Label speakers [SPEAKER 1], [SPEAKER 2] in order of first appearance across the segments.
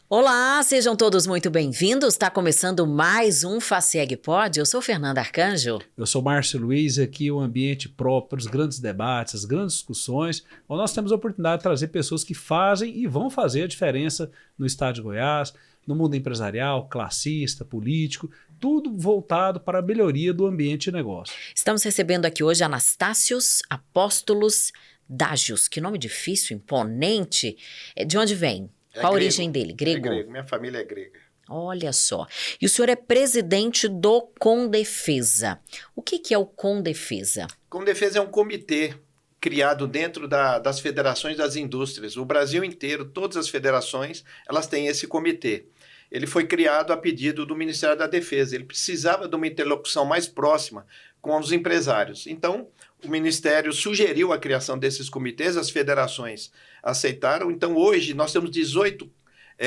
[SPEAKER 1] Olá, sejam todos muito bem-vindos. Está começando mais um FACEG Pod. Eu sou Fernanda Arcanjo.
[SPEAKER 2] Eu sou Márcio Luiz e aqui o ambiente próprio para os grandes debates, as grandes discussões, onde nós temos a oportunidade de trazer pessoas que fazem e vão fazer a diferença no estado de Goiás, no mundo empresarial, classista, político, tudo voltado para a melhoria do ambiente de negócio.
[SPEAKER 1] Estamos recebendo aqui hoje Anastácios Apóstolos Dágios. Que nome difícil, imponente. De onde vem? Qual a origem dele? Grego?
[SPEAKER 3] É grego, minha família é grega.
[SPEAKER 1] Olha só. E o senhor é presidente do Condefesa. O que é o Condefesa?
[SPEAKER 3] Condefesa é um comitê criado dentro das federações das indústrias. O Brasil inteiro, todas as federações, elas têm esse comitê. Ele foi criado a pedido do Ministério da Defesa. Ele precisava de uma interlocução mais próxima com os empresários. Então, o Ministério sugeriu a criação desses comitês, as federações aceitaram. Então, hoje, nós temos 18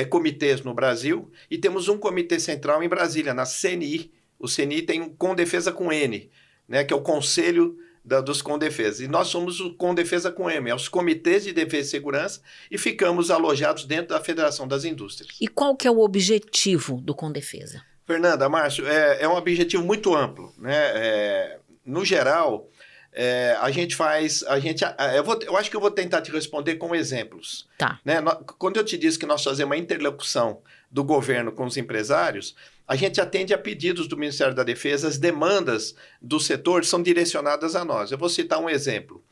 [SPEAKER 3] comitês no Brasil e temos um comitê central em Brasília, na CNI. O CNI tem um Condefesa com N, né, que é o Conselho dos Condefesas. E nós somos o Condefesa com M, é os Comitês de Defesa e Segurança, e ficamos alojados dentro da Federação das Indústrias.
[SPEAKER 1] E qual que é o objetivo do Condefesa?
[SPEAKER 3] Fernanda, Márcio, é um objetivo muito amplo, né? No geral, a gente faz... eu acho que eu vou tentar te responder com exemplos.
[SPEAKER 1] Tá.
[SPEAKER 3] Né? Quando eu te disse que nós fazemos uma interlocução do governo com os empresários, a gente atende a pedidos do Ministério da Defesa, as demandas do setor são direcionadas a nós. Eu vou citar um exemplo.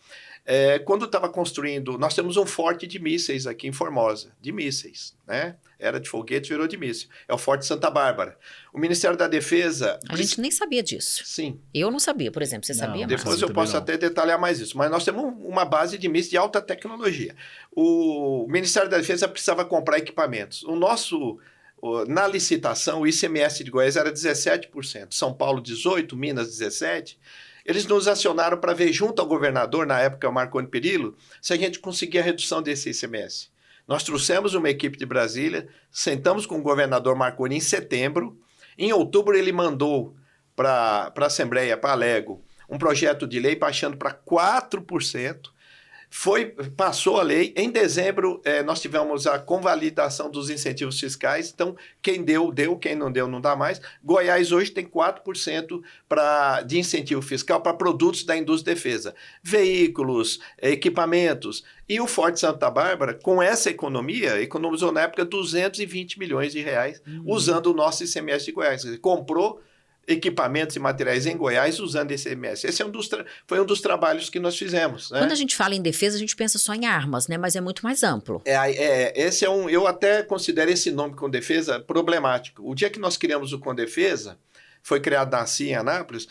[SPEAKER 3] Quando estava construindo, nós temos um forte de mísseis aqui em Formosa, de mísseis, né? Era de foguete, virou de míssil. É o Forte Santa Bárbara. O Ministério da Defesa...
[SPEAKER 1] A gente nem sabia disso.
[SPEAKER 3] Sim.
[SPEAKER 1] Eu não sabia, por exemplo. Você sabia, Márcio?
[SPEAKER 3] Depois eu posso até detalhar mais isso. Mas nós temos uma base de mísseis de alta tecnologia. O Ministério da Defesa precisava comprar equipamentos. Na licitação, o ICMS de Goiás era 17%, São Paulo 18%, Minas 17%. Eles nos acionaram para ver junto ao governador, na época o Marconi Perillo, se a gente conseguia a redução desse ICMS. Nós trouxemos uma equipe de Brasília, sentamos com o governador Marconi em setembro. Em outubro ele mandou para a Assembleia, para a Alego, um projeto de lei baixando para 4%. Passou a lei. Em dezembro, nós tivemos a convalidação dos incentivos fiscais. Então, quem deu, quem não deu, não dá mais. Goiás hoje tem 4% de incentivo fiscal para produtos da indústria de defesa. Veículos, equipamentos. E o Forte Santa Bárbara, com essa economia, economizou na época 220 milhões de reais usando o nosso ICMS de Goiás. Quer dizer, comprou equipamentos e materiais em Goiás usando esse ICMS. Esse foi um dos trabalhos que nós fizemos. Né?
[SPEAKER 1] Quando a gente fala em defesa, a gente pensa só em armas, né? Mas é muito mais amplo.
[SPEAKER 3] Eu até considero esse nome Condefesa problemático. O dia que nós criamos o Condefesa, foi criado na CIA em Anápolis,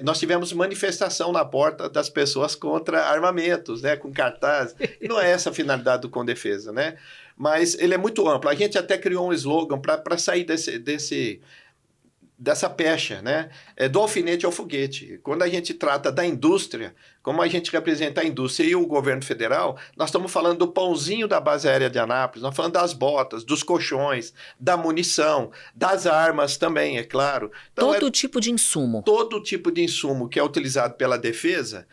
[SPEAKER 3] nós tivemos manifestação na porta das pessoas contra armamentos, né? Com cartazes. E não é essa a finalidade do Condefesa, né? Mas ele é muito amplo. A gente até criou um slogan para sair dessa pecha, né? Do alfinete ao foguete. Quando a gente trata da indústria, como a gente representa a indústria e o governo federal, nós estamos falando do pãozinho da base aérea de Anápolis, nós estamos falando das botas, dos colchões, da munição, das armas também, é claro. Então,
[SPEAKER 1] todo tipo de insumo.
[SPEAKER 3] Todo tipo de insumo que é utilizado pela defesa,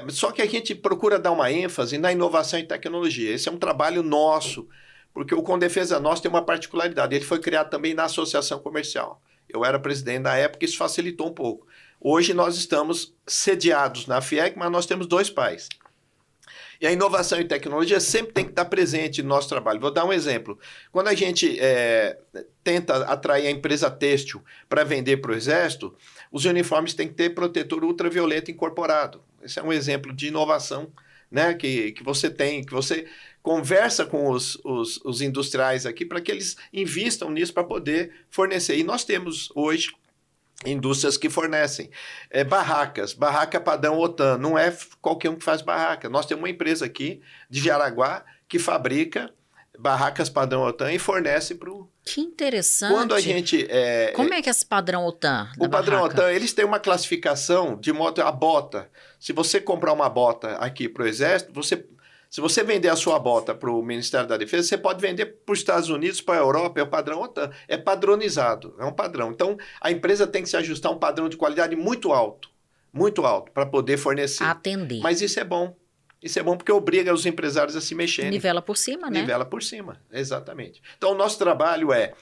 [SPEAKER 3] só que a gente procura dar uma ênfase na inovação e tecnologia. Esse é um trabalho nosso, porque o Condefesa nosso tem uma particularidade. Ele foi criado também na associação comercial. Eu era presidente na época, isso facilitou um pouco. Hoje nós estamos sediados na FIEC, mas nós temos 2 pais. E a inovação e tecnologia sempre tem que estar presente no nosso trabalho. Vou dar um exemplo. Quando a gente tenta atrair a empresa têxtil para vender para o Exército, os uniformes têm que ter protetor ultravioleta incorporado. Esse é um exemplo de inovação, né, que você tem, que você conversa com os industriais aqui para que eles invistam nisso para poder fornecer. E nós temos hoje indústrias que fornecem barraca padrão OTAN. Não é qualquer um que faz barraca. Nós temos uma empresa aqui de Jaraguá que fabrica barracas padrão OTAN e fornece para o...
[SPEAKER 1] Que interessante.
[SPEAKER 3] Quando a gente...
[SPEAKER 1] Como é que é esse padrão OTAN?
[SPEAKER 3] O padrão OTAN, eles têm uma classificação de modo a bota. Se você comprar uma bota aqui para o Exército, se você vender a sua bota para o Ministério da Defesa, você pode vender para os Estados Unidos, para a Europa, é o padrão OTAN. É padronizado, é um padrão. Então, a empresa tem que se ajustar a um padrão de qualidade muito alto, para poder fornecer.
[SPEAKER 1] Atender.
[SPEAKER 3] Mas isso é bom. Isso é bom porque obriga os empresários a se mexerem.
[SPEAKER 1] Nivela por cima, né?
[SPEAKER 3] Nivela por cima, exatamente. Então, o nosso trabalho é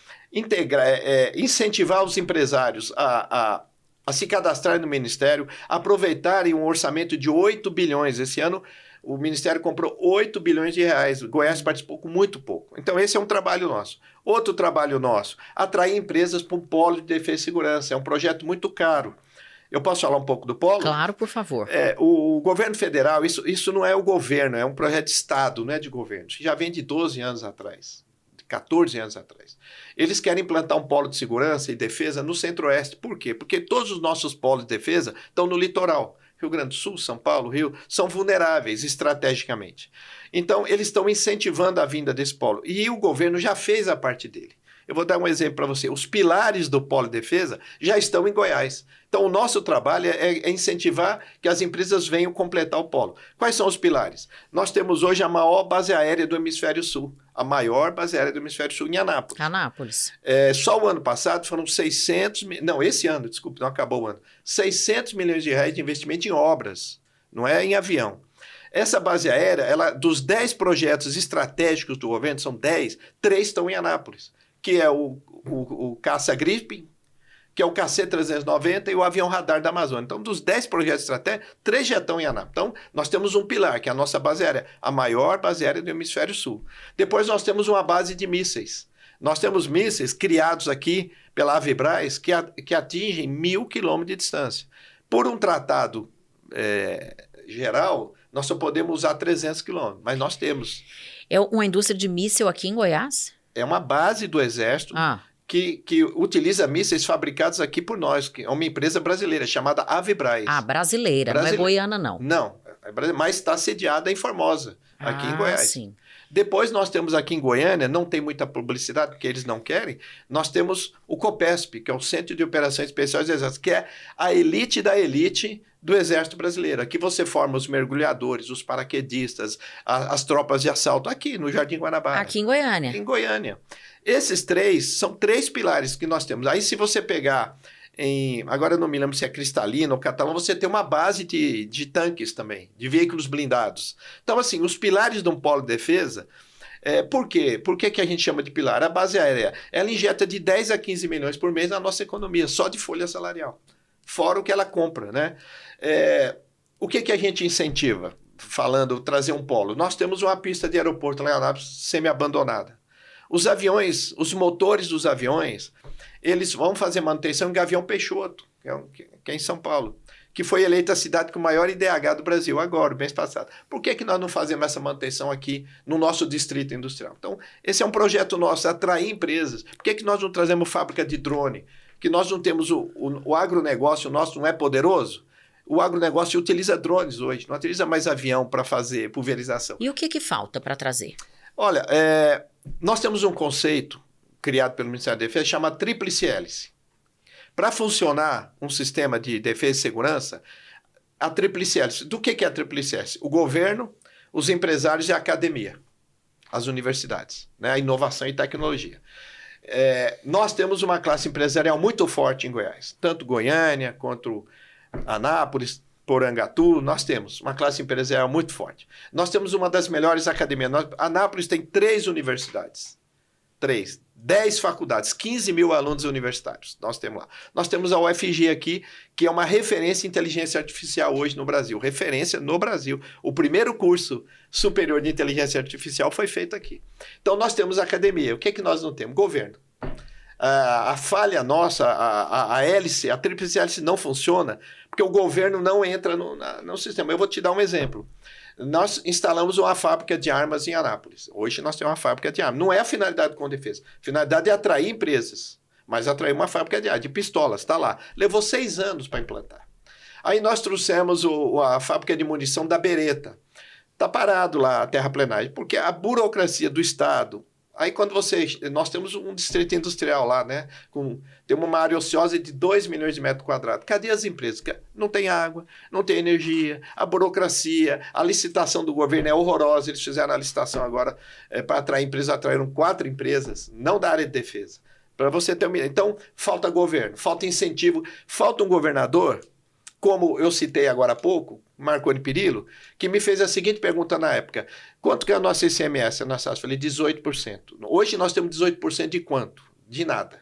[SPEAKER 3] incentivar os empresários a se cadastrarem no Ministério, aproveitarem um orçamento de 8 bilhões. Esse ano, o Ministério comprou 8 bilhões de reais. O Goiás participou com muito pouco. Então, esse é um trabalho nosso. Outro trabalho nosso, atrair empresas para um polo de defesa e segurança. É um projeto muito caro. Eu posso falar um pouco do polo?
[SPEAKER 1] Claro, por favor.
[SPEAKER 3] O governo federal, isso não é o governo, é um projeto de Estado, não é de governo. Isso já vem de 12 anos atrás, de 14 anos atrás. Eles querem implantar um polo de segurança e defesa no Centro-Oeste. Por quê? Porque todos os nossos polos de defesa estão no litoral. Rio Grande do Sul, São Paulo, Rio, são vulneráveis estrategicamente. Então, eles estão incentivando a vinda desse polo. E o governo já fez a parte dele. Eu vou dar um exemplo para você. Os pilares do polo de defesa já estão em Goiás. Então, o nosso trabalho é incentivar que as empresas venham completar o polo. Quais são os pilares? Nós temos hoje a maior base aérea do Hemisfério Sul. A maior base aérea do Hemisfério Sul em Anápolis.
[SPEAKER 1] Anápolis.
[SPEAKER 3] Só o ano passado foram 600... Não, esse ano, desculpe, não acabou o ano. 600 milhões de reais de investimento em obras. Não é em avião. Essa base aérea, dos 10 projetos estratégicos do governo, são 10, 3 estão em Anápolis. Que é o caça-gripe, que é o KC-390 e o avião radar da Amazônia. Então, dos 10 projetos estratégicos, 3 já estão em Anápolis. Então, nós temos um pilar, que é a nossa base aérea, a maior base aérea do Hemisfério Sul. Depois, nós temos uma base de mísseis. Nós temos mísseis criados aqui pela Avibraz que atingem 1.000 quilômetros de distância. Por um tratado geral, nós só podemos usar 300 quilômetros, mas nós temos.
[SPEAKER 1] É uma indústria de míssil aqui em Goiás?
[SPEAKER 3] É uma base do Exército que utiliza mísseis fabricados aqui por nós, que é uma empresa brasileira chamada Avibraz.
[SPEAKER 1] Brasileira, não é goiana, não.
[SPEAKER 3] Não, mas está sediada em Formosa, aqui em Goiás.
[SPEAKER 1] Sim.
[SPEAKER 3] Depois nós temos aqui em Goiânia, não tem muita publicidade, porque eles não querem, nós temos o COPESP, que é o Centro de Operações Especiais do Exército, que é a elite da elite do Exército Brasileiro. Aqui você forma os mergulhadores, os paraquedistas, as tropas de assalto, aqui no Jardim Guanabara.
[SPEAKER 1] Aqui em Goiânia.
[SPEAKER 3] Em Goiânia. Esses 3 são 3 pilares que nós temos. Aí se você pegar, agora eu não me lembro se é Cristalina ou Catalão, você tem uma base de tanques também, de veículos blindados. Então, assim, os pilares de um polo de defesa... Por quê? Por que a gente chama de pilar? A base aérea, ela injeta de 10 a 15 milhões por mês na nossa economia, só de folha salarial. Fora o que ela compra, né? O que a gente incentiva? Trazer um polo. Nós temos uma pista de aeroporto lá em Anápolis semi-abandonada. Os aviões, os motores dos aviões, eles vão fazer manutenção em Gavião Peixoto, que é em São Paulo, que foi eleita a cidade com o maior IDH do Brasil agora, o mês passado. Por que nós não fazemos essa manutenção aqui no nosso distrito industrial? Então, esse é um projeto nosso, atrair empresas. Por que nós não trazemos fábrica de drone? Que nós não temos o agronegócio nosso não é poderoso? O agronegócio utiliza drones hoje, não utiliza mais avião para fazer pulverização.
[SPEAKER 1] E o que falta para trazer?
[SPEAKER 3] Olha, nós temos um conceito criado pelo Ministério da Defesa chamado tríplice hélice. Para funcionar um sistema de defesa e segurança, a tríplice hélice. Do que é a tríplice hélice? O governo, os empresários e a academia, as universidades, né? A inovação e tecnologia. Nós temos uma classe empresarial muito forte em Goiás, tanto Goiânia quanto Anápolis, Porangatu, nós temos uma classe empresarial muito forte. Nós temos uma das melhores academias. Anápolis tem 3 universidades, 10 faculdades, 15 mil alunos universitários, nós temos lá. Nós temos a UFG aqui, que é uma referência em inteligência artificial hoje no Brasil, referência no Brasil. O primeiro curso superior de inteligência artificial foi feito aqui. Então, nós temos academia. O que nós não temos? Governo. A falha nossa, a hélice, a tríplice hélice não funciona porque o governo não entra no sistema. Eu vou te dar um exemplo. Nós instalamos uma fábrica de armas em Anápolis. Hoje nós temos uma fábrica de armas. Não é a finalidade com defesa. A finalidade é atrair empresas. Mas atrair uma fábrica de pistolas, está lá. Levou 6 anos para implantar. Aí nós trouxemos a fábrica de munição da Beretta. Está parado lá a terraplenagem, porque a burocracia do Estado... Aí quando nós temos um distrito industrial lá, né? Tem uma área ociosa de 2 milhões de metros quadrados. Cadê as empresas? Não tem água, não tem energia, a burocracia, a licitação do governo é horrorosa. Eles fizeram a licitação agora para atrair empresas, atraíram 4 empresas, não da área de defesa. Para você ter uma ideia. Então, falta governo, falta incentivo, falta um governador, como eu citei agora há pouco, Marconi Perillo, que me fez a seguinte pergunta na época: quanto que é a nossa ICMS? Eu falei, 18%. Hoje nós temos 18% de quanto? De nada.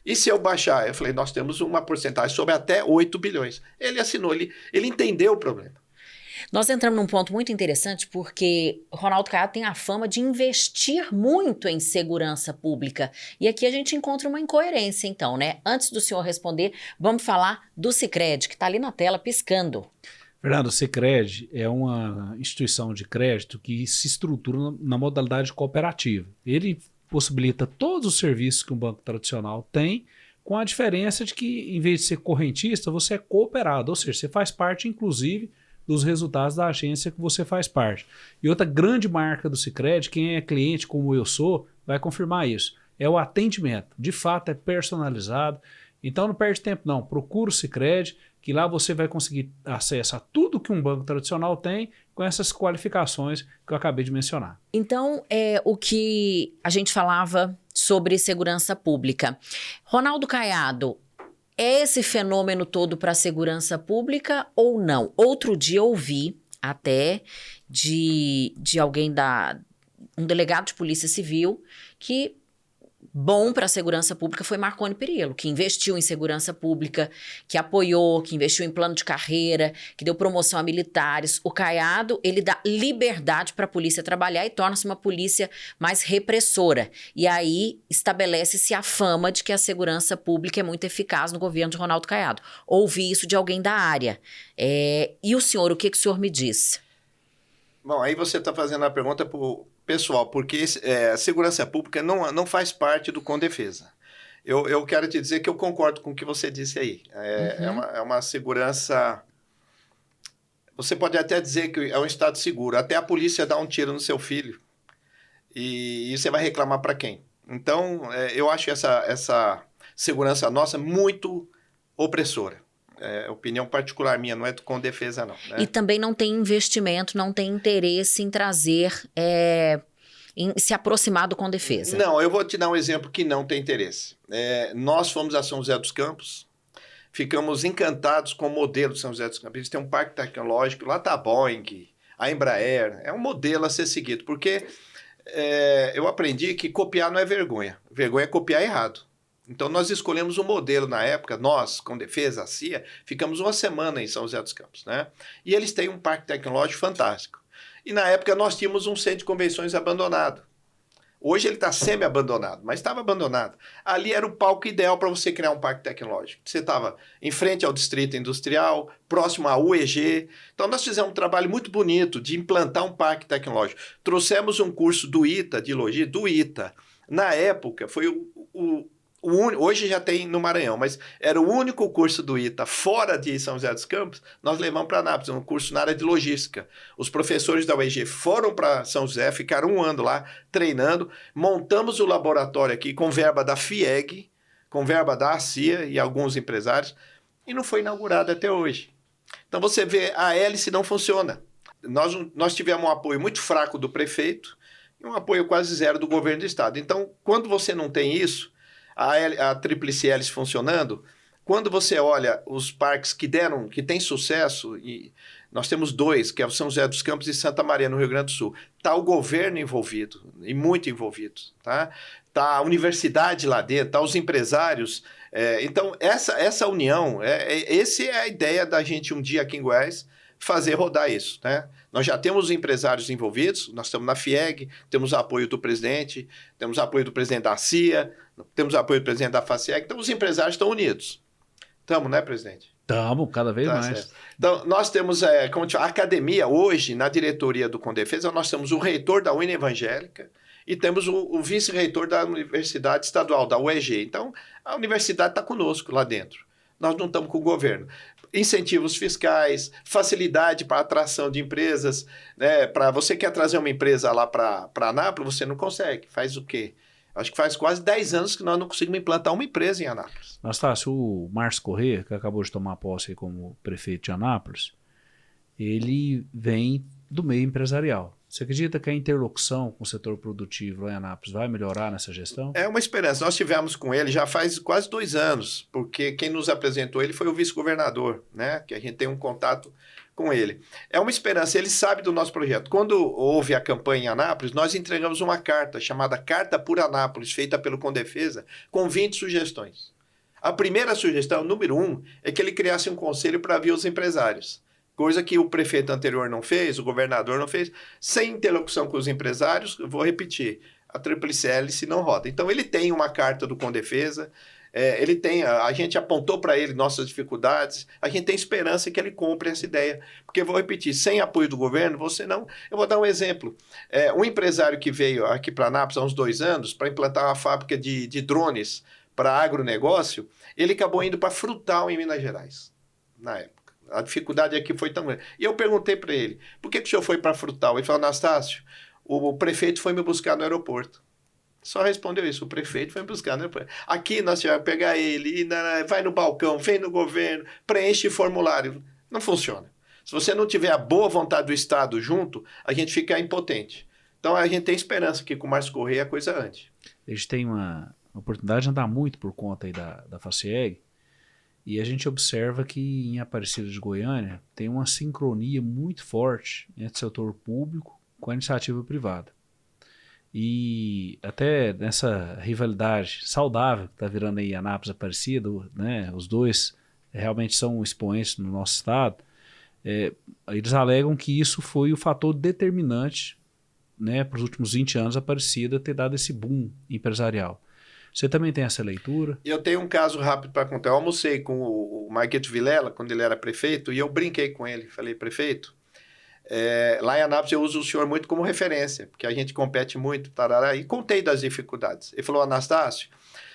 [SPEAKER 3] E se eu baixar? Eu falei, nós temos uma porcentagem sobre até 8 bilhões. Ele assinou, ele entendeu o problema.
[SPEAKER 1] Nós entramos num ponto muito interessante porque Ronaldo Caiado tem a fama de investir muito em segurança pública. E aqui a gente encontra uma incoerência, então, né? Antes do senhor responder, vamos falar do Sicredi, que está ali na tela piscando.
[SPEAKER 2] Fernando, o Sicredi é uma instituição de crédito que se estrutura na modalidade cooperativa. Ele possibilita todos os serviços que um banco tradicional tem, com a diferença de que, em vez de ser correntista, você é cooperado, ou seja, você faz parte, inclusive, dos resultados da agência que você faz parte. E outra grande marca do Sicredi, quem é cliente como eu sou, vai confirmar isso, é o atendimento. De fato, é personalizado. Então não perde tempo não, procura o Sicredi, que lá você vai conseguir acesso a tudo que um banco tradicional tem com essas qualificações que eu acabei de mencionar.
[SPEAKER 1] Então, é o que a gente falava sobre segurança pública. Ronaldo Caiado, é esse fenômeno todo para a segurança pública ou não? Outro dia eu ouvi até de alguém um delegado de polícia civil que bom para a segurança pública foi Marconi Perillo, que investiu em segurança pública, que apoiou, que investiu em plano de carreira, que deu promoção a militares. O Caiado, ele dá liberdade para a polícia trabalhar e torna-se uma polícia mais repressora. E aí estabelece-se a fama de que a segurança pública é muito eficaz no governo de Ronaldo Caiado. Ouvi isso de alguém da área. E o senhor, o que o senhor me diz?
[SPEAKER 3] Bom, aí você está fazendo a pergunta para o pessoal, porque a segurança pública não faz parte do Condefesa. Eu quero te dizer que eu concordo com o que você disse aí. É uma segurança... Você pode até dizer que é um estado seguro. Até a polícia dá um tiro no seu filho. E você vai reclamar para quem? Então, eu acho essa segurança nossa muito opressora. Opinião particular minha, não é com defesa não. Né?
[SPEAKER 1] E também não tem investimento, não tem interesse em trazer, em se aproximar do Condefesa.
[SPEAKER 3] Não, eu vou te dar um exemplo que não tem interesse. Nós fomos a São José dos Campos, ficamos encantados com o modelo de São José dos Campos. Eles têm um parque tecnológico, lá está a Boeing, a Embraer, é um modelo a ser seguido, porque eu aprendi que copiar não é vergonha, vergonha é copiar errado. Então, nós escolhemos um modelo na época, nós, Condefesa, a CIA, ficamos uma semana em São José dos Campos, né? E eles têm um parque tecnológico fantástico. E na época nós tínhamos um centro de convenções abandonado. Hoje ele está semi-abandonado, mas estava abandonado. Ali era o palco ideal para você criar um parque tecnológico. Você estava em frente ao Distrito Industrial, próximo à UEG. Então, nós fizemos um trabalho muito bonito de implantar um parque tecnológico. Trouxemos um curso do ITA, de logística, do ITA. Na época, foi hoje já tem no Maranhão, mas era o único curso do ITA fora de São José dos Campos, nós levamos para Anápolis, um curso na área de logística. Os professores da UEG foram para São José, ficaram um ano lá treinando, montamos o laboratório aqui com verba da FIEG, com verba da CIA e alguns empresários, e não foi inaugurado até hoje. Então você vê, a hélice não funciona. Nós tivemos um apoio muito fraco do prefeito e um apoio quase zero do governo do estado. Então, quando você não tem isso, a tríplice hélice funcionando, quando você olha os parques que têm sucesso, e nós temos dois, que é o São José dos Campos e Santa Maria, no Rio Grande do Sul, está o governo envolvido, e muito envolvido, tá? Está a universidade lá dentro, está os empresários. Então, essa união, essa é a ideia da gente um dia aqui em Goiás, fazer rodar isso, né? Nós já temos os empresários envolvidos, nós estamos na FIEG, temos apoio do presidente, temos apoio do presidente da CIA, temos apoio do presidente da FACIEG, então os empresários estão unidos. Estamos, né, presidente?
[SPEAKER 2] Estamos, cada vez mais.
[SPEAKER 3] Certo. Então, nós temos a academia hoje, na diretoria do Condefesa, nós temos o reitor da UNE Evangélica e temos o vice-reitor da Universidade Estadual, da UEG. Então, a universidade está conosco lá dentro. Nós não estamos com o governo. Incentivos fiscais, facilidade para atração de empresas, né? Para você quer trazer uma empresa lá para Anápolis, você não consegue. Faz o quê? Acho que faz quase 10 anos que nós não conseguimos implantar uma empresa em Anápolis.
[SPEAKER 2] Nastácio, o Márcio Corrêa, que acabou de tomar posse como prefeito de Anápolis, ele vem do meio empresarial. Você acredita que a interlocução com o setor produtivo lá em Anápolis vai melhorar nessa gestão?
[SPEAKER 3] É uma esperança. Nós tivemos com ele já faz quase 2 anos, porque quem nos apresentou ele foi o vice-governador, né? Que a gente tem um contato com ele. É uma esperança, ele sabe do nosso projeto. Quando houve a campanha em Anápolis, nós entregamos uma carta chamada Carta por Anápolis, feita pelo Condefesa, com 20 sugestões. A primeira sugestão, número 1, é que ele criasse um conselho para ouvir os empresários. Coisa que o prefeito anterior não fez, o governador não fez, sem interlocução com os empresários, eu vou repetir, a tríplice hélice não roda. Então ele tem uma carta do Condefesa, ele tem, a gente apontou para ele nossas dificuldades, a gente tem esperança que ele compre essa ideia. Porque, vou repetir, sem apoio do governo, você não... Eu vou dar um exemplo. Um empresário que veio aqui para Anápolis há uns 2 anos para implantar uma fábrica de drones para agronegócio, ele acabou indo para Frutal, em Minas Gerais, na época. A dificuldade aqui foi tão grande. E eu perguntei para ele, por que o senhor foi para Frutal? Ele falou, Anastácio, o prefeito foi me buscar no aeroporto. Só respondeu isso, o prefeito foi me buscar no aeroporto. Aqui nós tivemos que pegar ele, vai no balcão, vem no governo, preenche formulário. Não funciona. Se você não tiver a boa vontade do Estado junto, a gente fica impotente. Então a gente tem esperança que com o Márcio Correia a coisa ande.
[SPEAKER 2] A gente tem uma oportunidade de andar muito por conta aí da FACIEG, e a gente observa que em Aparecida de Goiânia tem uma sincronia muito forte entre o setor público com a iniciativa privada. E até nessa rivalidade saudável que está virando aí Anápolis e Aparecida, né, os dois realmente são expoentes no nosso estado, eles alegam que isso foi o fator determinante, né, para os últimos 20 anos a Aparecida ter dado esse boom empresarial. Você também tem essa leitura?
[SPEAKER 3] Eu tenho um caso rápido para contar. Eu almocei com o Marquito Vilela, quando ele era prefeito, e eu brinquei com ele. Falei, prefeito, lá em Anápolis eu uso o senhor muito como referência, porque a gente compete muito, tarará, e contei das dificuldades. Ele falou, Anastácio,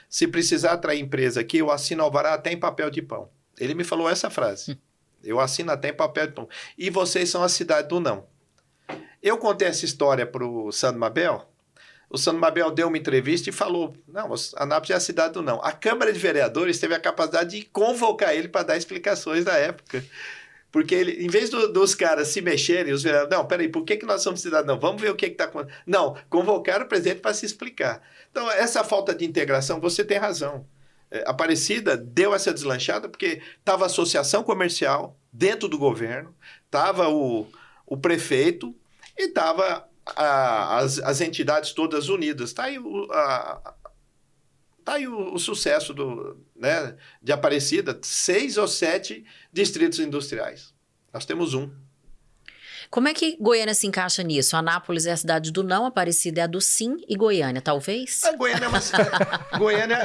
[SPEAKER 3] se precisar atrair empresa aqui, eu assino alvará até em papel de pão. Ele me falou essa frase. Eu assino até em papel de pão. E vocês são a cidade do não. Eu contei essa história para o Sandro Mabel. O Sandro Mabel deu uma entrevista e falou, não, Anápolis é a cidade do não. A Câmara de Vereadores teve a capacidade de convocar ele para dar explicações da época. Porque ele, em vez dos caras se mexerem, os vereadores, não, peraí, por que nós somos cidade não? Vamos ver o que está acontecendo. Não, convocaram o presidente para se explicar. Então, essa falta de integração, você tem razão. Aparecida deu essa deslanchada porque estava a associação comercial dentro do governo, estava o prefeito e estava as entidades todas unidas. Está aí o sucesso de Aparecida, 6 ou 7 distritos industriais. Nós temos um.
[SPEAKER 1] Como é que Goiânia se encaixa nisso? Anápolis é a cidade do não, Aparecida é a do sim e Goiânia, talvez?
[SPEAKER 3] Goiânia é uma Goiânia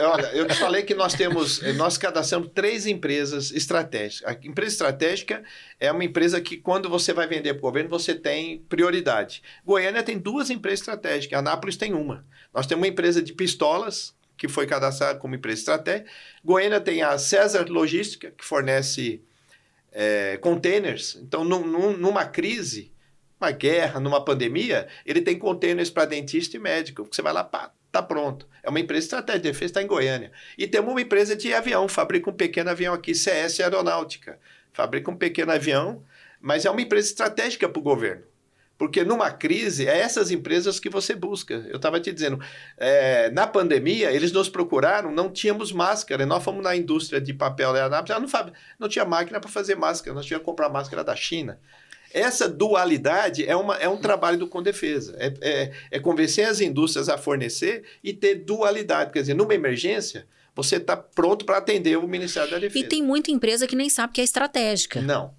[SPEAKER 3] olha, eu te falei que nós cadastramos 3 empresas estratégicas. A empresa estratégica é uma empresa que, quando você vai vender para o governo, você tem prioridade. Goiânia tem 2 empresas estratégicas, Anápolis tem uma. Nós temos uma empresa de pistolas, que foi cadastrada como empresa estratégica. Goiânia tem a César Logística, que fornece containers. Então, numa crise, uma guerra, numa pandemia, ele tem containers para dentista e médico. Você vai lá, pá, tá pronto. É uma empresa estratégica de defesa, está em Goiânia. E temos uma empresa de avião, fabrica um pequeno avião aqui, CS Aeronáutica. Fabrica um pequeno avião, mas é uma empresa estratégica para o governo. Porque numa crise, é essas empresas que você busca. Eu estava te dizendo, na pandemia, eles nos procuraram, não tínhamos máscara. Nós fomos na indústria de papel da Anápolis, não tinha máquina para fazer máscara, nós tínhamos que comprar máscara da China. Essa dualidade é um trabalho do Condefesa. É convencer as indústrias a fornecer e ter dualidade. Quer dizer, numa emergência, você está pronto para atender o Ministério da Defesa.
[SPEAKER 1] E tem muita empresa que nem sabe que é estratégica.
[SPEAKER 3] Não.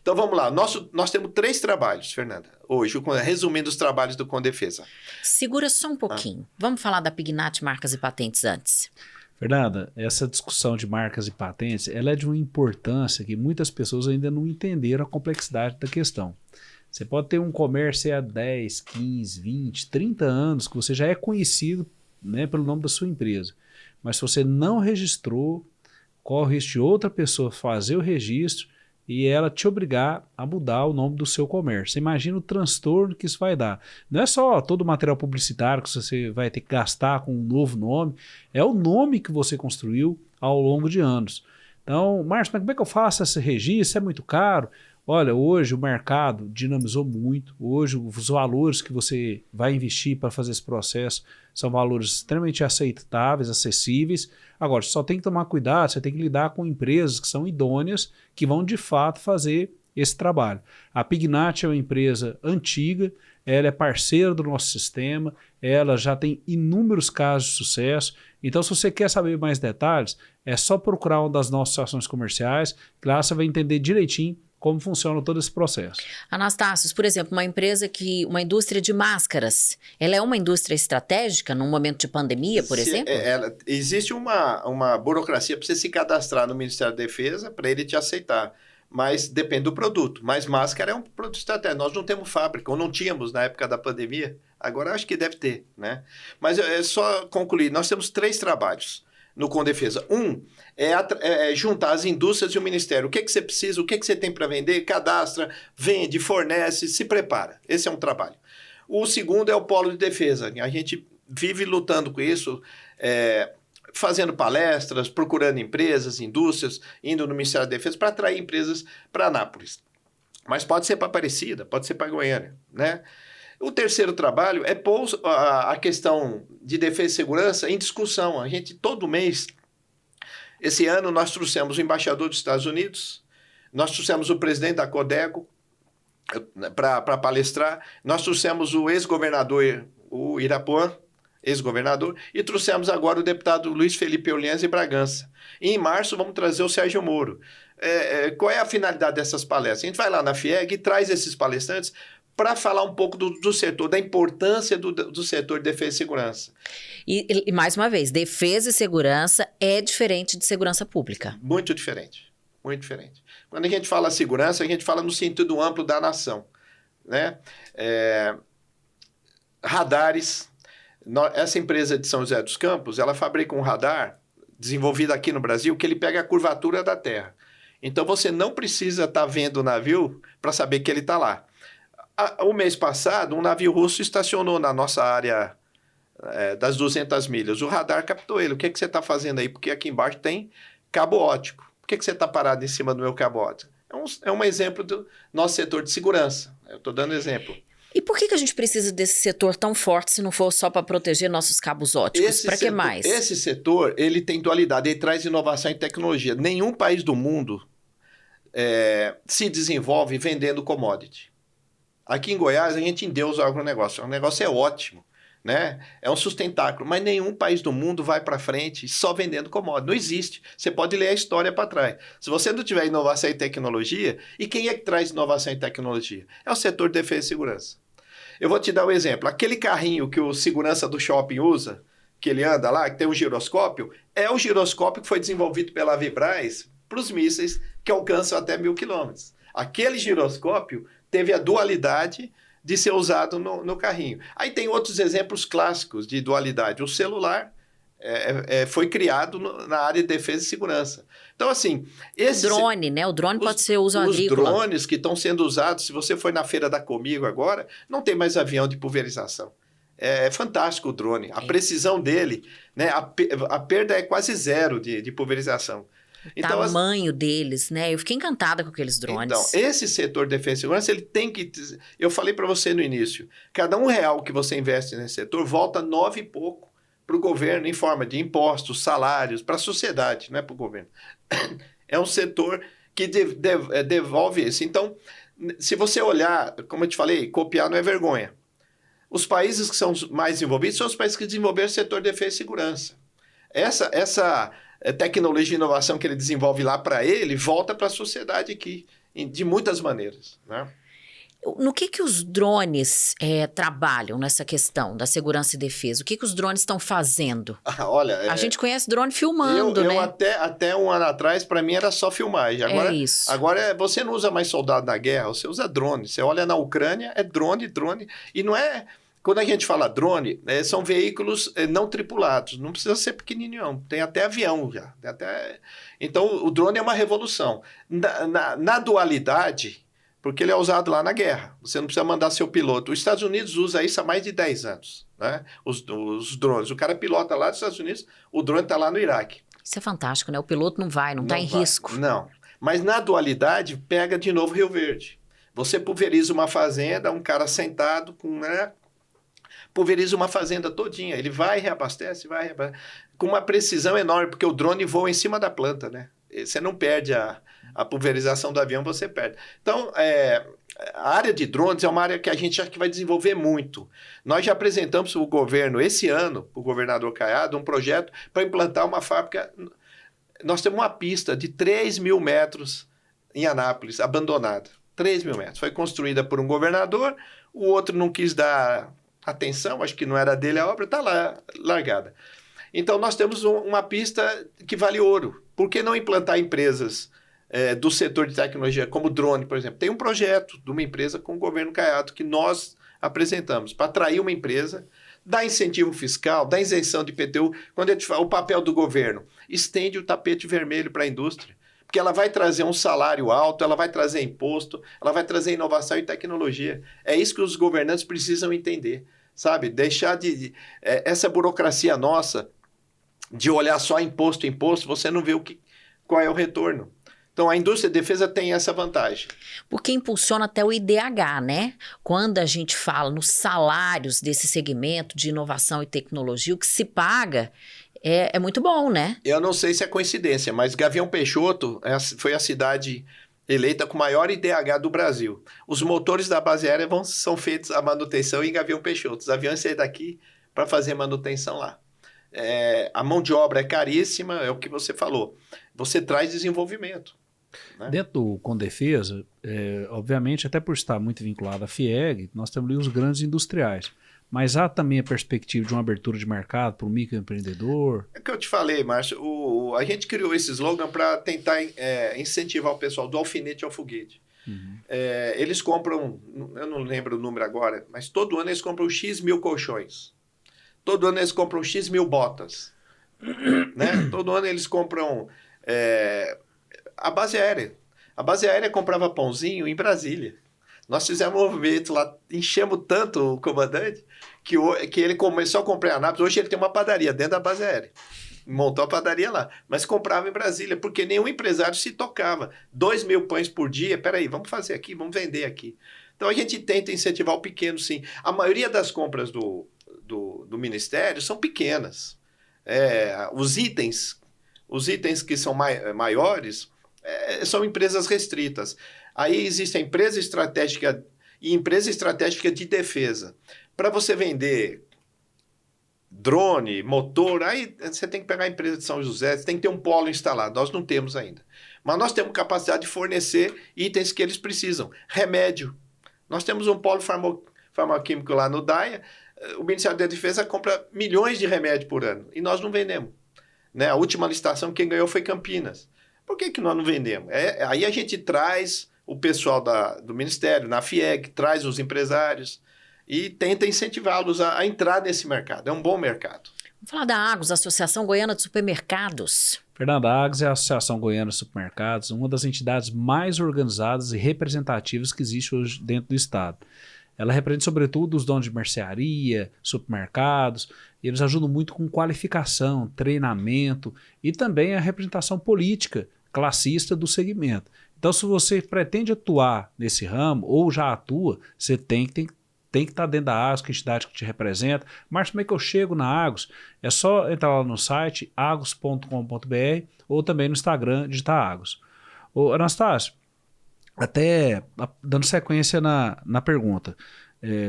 [SPEAKER 3] Então vamos lá, nós temos 3 trabalhos, Fernanda, hoje, resumindo os trabalhos do Condefesa.
[SPEAKER 1] Segura só um pouquinho. Vamos falar da Pignat Marcas e Patentes antes.
[SPEAKER 2] Fernanda, essa discussão de marcas e patentes, ela é de uma importância que muitas pessoas ainda não entenderam a complexidade da questão. Você pode ter um comércio há 10, 15, 20, 30 anos que você já é conhecido, né, pelo nome da sua empresa, mas se você não registrou, corre o risco de outra pessoa fazer o registro e ela te obrigar a mudar o nome do seu comércio. Você imagina o transtorno que isso vai dar. Não é só todo o material publicitário que você vai ter que gastar com um novo nome, é o nome que você construiu ao longo de anos. Então, Márcio, mas como é que eu faço esse registro? É muito caro? Olha, hoje o mercado dinamizou muito. Hoje os valores que você vai investir para fazer esse processo são valores extremamente aceitáveis, acessíveis. Agora, você só tem que tomar cuidado, você tem que lidar com empresas que são idôneas, que vão de fato fazer esse trabalho. A Pignat é uma empresa antiga, ela é parceira do nosso sistema, ela já tem inúmeros casos de sucesso. Então, se você quer saber mais detalhes, é só procurar uma das nossas ações comerciais, que lá você vai entender direitinho como funciona todo esse processo.
[SPEAKER 1] Anastácio, por exemplo, uma indústria de máscaras, ela é uma indústria estratégica num momento de pandemia, por exemplo?
[SPEAKER 3] Existe uma burocracia para você se cadastrar no Ministério da Defesa para ele te aceitar. Mas depende do produto. Mas máscara é um produto estratégico. Nós não temos fábrica, ou não tínhamos na época da pandemia. Agora acho que deve ter, né? Mas é só concluir. Nós temos 3 trabalhos no Condefesa. É juntar as indústrias e o Ministério. O que você precisa, o que você tem para vender, cadastra, vende, fornece, se prepara. Esse é um trabalho. O segundo é o polo de defesa. A gente vive lutando com isso, fazendo palestras, procurando empresas, indústrias, indo no Ministério da Defesa para atrair empresas para Anápolis. Mas pode ser para Aparecida, pode ser para Goiânia, né? O terceiro trabalho é pôr a questão de defesa e segurança em discussão. A gente, todo mês, esse ano, nós trouxemos o embaixador dos Estados Unidos, nós trouxemos o presidente da Codeco para palestrar, nós trouxemos o ex-governador, o Irapuã, ex-governador, e trouxemos agora o deputado Luiz Felipe Orleans e Bragança. E em março vamos trazer o Sérgio Moro. Qual é a finalidade dessas palestras? A gente vai lá na FIEG e traz esses palestrantes para falar um pouco do setor, da importância do setor de defesa e segurança.
[SPEAKER 1] E mais uma vez, defesa e segurança é diferente de segurança pública.
[SPEAKER 3] Muito diferente, muito diferente. Quando a gente fala segurança, a gente fala no sentido amplo da nação, né? Radares. Essa empresa de São José dos Campos, ela fabrica um radar desenvolvido aqui no Brasil que ele pega a curvatura da Terra. Então, você não precisa estar vendo o navio para saber que ele está lá. O mês passado, um navio russo estacionou na nossa área das 200 milhas. O radar captou ele. O que você está fazendo aí? Porque aqui embaixo tem cabo óptico. Por que você está parado em cima do meu cabo óptico? É um exemplo do nosso setor de segurança. Eu estou dando exemplo.
[SPEAKER 1] E por que a gente precisa desse setor tão forte se não for só para proteger nossos cabos ópticos? Para que mais?
[SPEAKER 3] Esse setor, ele tem dualidade, ele traz inovação e tecnologia. Nenhum país do mundo se desenvolve vendendo commodity. Aqui em Goiás, a gente endeusa o agronegócio. O negócio é ótimo, né? É um sustentáculo, mas nenhum país do mundo vai para frente só vendendo commodity. Não existe. Você pode ler a história para trás. Se você não tiver inovação e tecnologia, e quem é que traz inovação e tecnologia? É o setor de defesa e segurança. Eu vou te dar um exemplo. Aquele carrinho que o segurança do shopping usa, que ele anda lá, que tem um giroscópio, é o giroscópio que foi desenvolvido pela Vibraz para os mísseis que alcançam até 1.000 quilômetros. Aquele giroscópio teve a dualidade de ser usado no carrinho. Aí tem outros exemplos clássicos de dualidade. O celular foi criado na área de defesa e segurança. Então, assim...
[SPEAKER 1] Drone, né? O drone pode ser uso agrícola.
[SPEAKER 3] Os drones que estão sendo usados, se você for na feira da Comigo agora, não tem mais avião de pulverização. É fantástico o drone. A precisão dele, né? A perda é quase zero de pulverização.
[SPEAKER 1] Então, tamanho deles, né? Eu fiquei encantada com aqueles drones.
[SPEAKER 3] Então, esse setor de defesa e segurança, ele tem que... Eu falei para você no início, cada R$1 que você investe nesse setor, volta 9 e pouco para o governo em forma de impostos, salários, para a sociedade, não é para o governo. É um setor que devolve isso. Então, se você olhar, como eu te falei, copiar não é vergonha. Os países que são mais desenvolvidos são os países que desenvolveram o setor de defesa e segurança. Essa tecnologia e inovação que ele desenvolve lá para ele, volta para a sociedade aqui, de muitas maneiras, né?
[SPEAKER 1] No que os drones trabalham nessa questão da segurança e defesa? O que os drones estão fazendo?
[SPEAKER 3] Olha,
[SPEAKER 1] a gente conhece drone filmando, né?
[SPEAKER 3] Até um ano atrás, para mim, era só filmagem. Agora,
[SPEAKER 1] isso.
[SPEAKER 3] Agora, você não usa mais soldado na guerra, você usa drone. Você olha na Ucrânia, é drone. E não é... Quando a gente fala drone, são veículos não tripulados. Não precisa ser pequenininho, não. Tem até avião já. Então, o drone é uma revolução. Na dualidade... Porque ele é usado lá na guerra. Você não precisa mandar seu piloto. Os Estados Unidos usa isso há mais de 10 anos, né? Os drones. O cara pilota lá dos Estados Unidos, o drone está lá no Iraque.
[SPEAKER 1] Isso é fantástico, né? O piloto não está em risco.
[SPEAKER 3] Não. Mas na dualidade, pega de novo Rio Verde. Você pulveriza uma fazenda, um cara sentado com... Né, pulveriza uma fazenda todinha. Ele vai e reabastece, com uma precisão enorme, porque o drone voa em cima da planta, né? Você não perde a pulverização do avião, você perde. Então, a área de drones é uma área que a gente acha que vai desenvolver muito. Nós já apresentamos para o governo, esse ano, para o governador Caiado, um projeto para implantar uma fábrica. Nós temos uma pista de 3 mil metros em Anápolis, abandonada. 3 mil metros. Foi construída por um governador, o outro não quis dar atenção, acho que não era dele a obra, está lá, largada. Então, nós temos uma pista que vale ouro. Por que não implantar empresas do setor de tecnologia, como drone, por exemplo? Tem um projeto de uma empresa com o governo Caiado que nós apresentamos para atrair uma empresa, dar incentivo fiscal, dar isenção de IPTU. Quando a gente fala o papel do governo, estende o tapete vermelho para a indústria, porque ela vai trazer um salário alto, ela vai trazer imposto, ela vai trazer inovação e tecnologia. É isso que os governantes precisam entender, sabe? Deixar essa burocracia nossa de olhar só imposto, você não vê qual é o retorno. Então, a indústria de defesa tem essa vantagem.
[SPEAKER 1] Porque impulsiona até o IDH, né? Quando a gente fala nos salários desse segmento de inovação e tecnologia, o que se paga é muito bom, né?
[SPEAKER 3] Eu não sei se é coincidência, mas Gavião Peixoto foi a cidade eleita com o maior IDH do Brasil. Os motores da base aérea são feitos a manutenção em Gavião Peixoto. Os aviões saem daqui para fazer manutenção lá. A mão de obra é caríssima, é o que você falou. Você traz desenvolvimento. Né?
[SPEAKER 2] Dentro do Condefesa, obviamente, até por estar muito vinculado à FIEG, nós temos ali os grandes industriais. Mas há também a perspectiva de uma abertura de mercado para o microempreendedor?
[SPEAKER 3] É o que eu te falei, Márcio. A gente criou esse slogan para tentar incentivar o pessoal do alfinete ao foguete. Uhum. Eles compram, eu não lembro o número agora, mas todo ano eles compram X mil colchões. Todo ano eles compram X mil botas. Né? Todo ano eles compram a base aérea. A base aérea comprava pãozinho em Brasília. Nós fizemos um movimento lá, enchemos tanto o comandante que ele começou a comprar em Anápolis. Hoje ele tem uma padaria dentro da base aérea. Montou a padaria lá. Mas comprava em Brasília, porque nenhum empresário se tocava. 2 mil pães por dia, peraí, vamos fazer aqui, vamos vender aqui. Então a gente tenta incentivar o pequeno, sim. A maioria das compras do Ministério são pequenas. Os itens que são maiores são empresas restritas. Aí existe a empresa estratégica e empresa estratégica de defesa. Para você vender drone, motor, aí você tem que pegar a empresa de São José, você tem que ter um polo instalado. Nós não temos ainda. Mas nós temos capacidade de fornecer itens que eles precisam. Remédio. Nós temos um polo farmacoquímico lá no DAIA. O Ministério da Defesa compra milhões de remédios por ano e nós não vendemos. Né? A última licitação quem ganhou foi Campinas. Por que nós não vendemos? Aí a gente traz o pessoal do Ministério, na FIEG, traz os empresários e tenta incentivá-los a entrar nesse mercado. É um bom mercado.
[SPEAKER 1] Vamos falar da AGOS, Associação Goiana de Supermercados.
[SPEAKER 2] Fernanda, a AGOS é a Associação Goiana de Supermercados, uma das entidades mais organizadas e representativas que existe hoje dentro do Estado. Ela representa, sobretudo, os donos de mercearia, supermercados, e eles ajudam muito com qualificação, treinamento e também a representação política, classista do segmento. Então, se você pretende atuar nesse ramo ou já atua, você tem que estar dentro da AGOS, que é a entidade que te representa. Mas como é que eu chego na AGOS? É só entrar lá no site agos.com.br ou também no Instagram, digitar AGOS. Ô, Anastácio, até dando sequência na pergunta,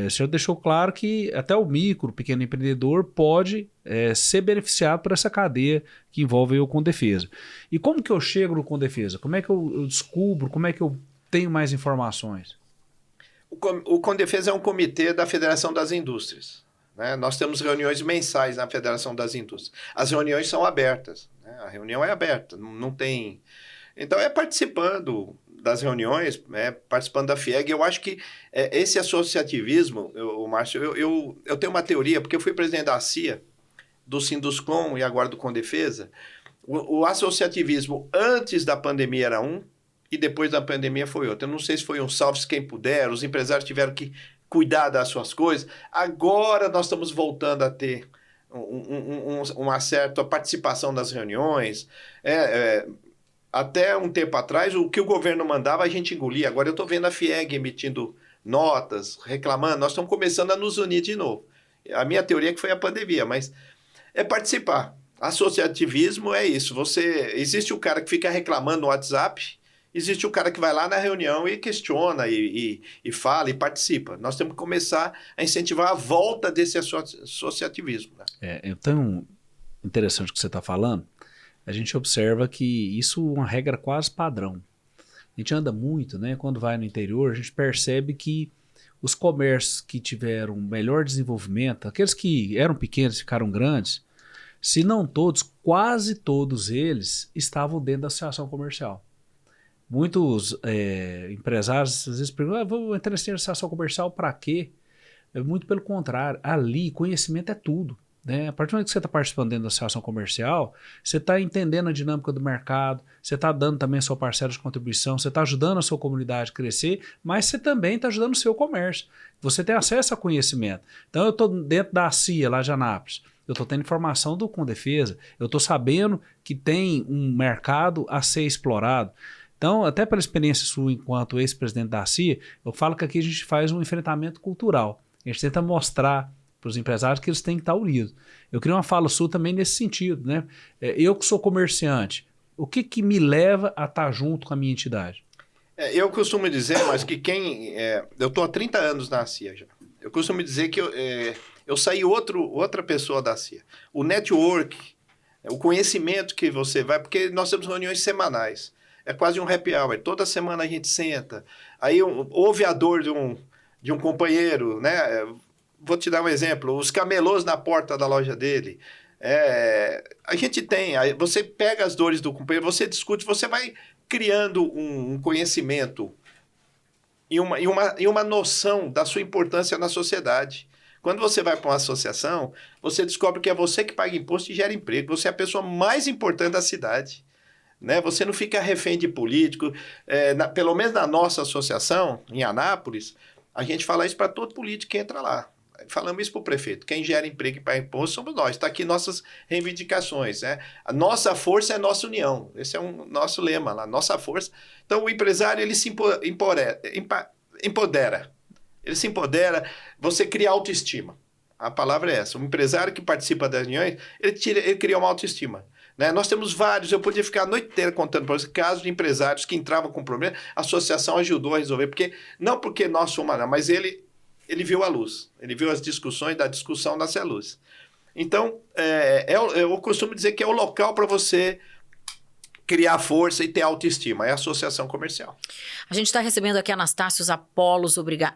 [SPEAKER 2] o senhor deixou claro que até o pequeno empreendedor pode ser beneficiado por essa cadeia que envolve o Condefesa. E como que eu chego no Condefesa? Como é que eu descubro? Como é que eu tenho mais informações?
[SPEAKER 3] O Condefesa é um comitê da Federação das Indústrias. Né? Nós temos reuniões mensais na Federação das Indústrias. As reuniões são abertas. Né? A reunião é aberta, não tem... Então, participando das reuniões, participando da FIEG, eu acho que esse associativismo, Márcio, eu tenho uma teoria, porque eu fui presidente da CIA, do Sinduscom e agora do Condefesa. O associativismo antes da pandemia era um, e depois da pandemia foi outro. Eu não sei se foi um salve-se quem puder, os empresários tiveram que cuidar das suas coisas. Agora nós estamos voltando a ter uma certa participação nas reuniões. até um tempo atrás, o que o governo mandava a gente engolia. Agora eu estou vendo a FIEG emitindo notas, reclamando. Nós estamos começando a nos unir de novo. A minha teoria é que foi a pandemia, mas é participar. Associativismo é isso. Existe o cara que fica reclamando no WhatsApp, existe o cara que vai lá na reunião e questiona, e fala, e participa. Nós temos que começar a incentivar a volta desse associativismo. Né?
[SPEAKER 2] Então, interessante o que você está falando. A gente observa que isso é uma regra quase padrão. A gente anda muito, né? Quando vai no interior, a gente percebe que os comércios que tiveram melhor desenvolvimento, aqueles que eram pequenos e ficaram grandes, se não todos, quase todos eles estavam dentro da associação comercial. Muitos empresários às vezes perguntam, vou entrar nessa associação comercial para quê? Muito pelo contrário, ali conhecimento é tudo. Né? A partir do momento que você está participando dentro da associação comercial, você está entendendo a dinâmica do mercado, você está dando também a sua parcela de contribuição, você está ajudando a sua comunidade a crescer, mas você também está ajudando o seu comércio. Você tem acesso a conhecimento. Então eu estou dentro da CIA lá de Anápolis, eu estou tendo informação do Condefesa, eu estou sabendo que tem um mercado a ser explorado. Então, até pela experiência sua enquanto ex-presidente da CIA, eu falo que aqui a gente faz um enfrentamento cultural. A gente tenta mostrar para os empresários que eles têm que estar unidos. Eu queria uma fala sua também nesse sentido. Né? Eu que sou comerciante, o que me leva a estar junto com a minha entidade?
[SPEAKER 3] Eu costumo dizer, mas que eu estou há 30 anos na CIA já. Eu costumo dizer que eu saí outra pessoa da CIA. O network, o conhecimento que você vai... Porque nós temos reuniões semanais. É quase um happy hour. Toda semana a gente senta. Aí ouve a dor de um companheiro, né? Vou te dar um exemplo. Os camelôs na porta da loja dele. A gente tem... Você pega as dores do companheiro, você discute, você vai criando um conhecimento e uma noção da sua importância na sociedade. Quando você vai para uma associação, você descobre que é você que paga imposto e gera emprego. Você é a pessoa mais importante da cidade. Né? Você não fica refém de político. Pelo menos na nossa associação, em Anápolis, a gente fala isso para todo político que entra lá. Falamos isso para o prefeito. Quem gera emprego e paga imposto somos nós. Está aqui nossas reivindicações. Né? A nossa força é a nossa união. Esse é o nosso lema lá, nossa força. Então, o empresário ele se empodera. Ele se empodera, você cria autoestima. A palavra é essa. O empresário que participa das reuniões, ele cria uma autoestima. Né? Nós temos vários, eu podia ficar a noite inteira contando para vocês casos de empresários que entravam com problema, a associação ajudou a resolver, não porque nós somos, não, mas ele viu a luz, ele viu as discussões, da discussão nasce a luz. Então, eu costumo dizer que é o local para você criar força e ter autoestima, é a associação comercial.
[SPEAKER 1] A gente está recebendo aqui Anastácios Apóstolos. Obrigada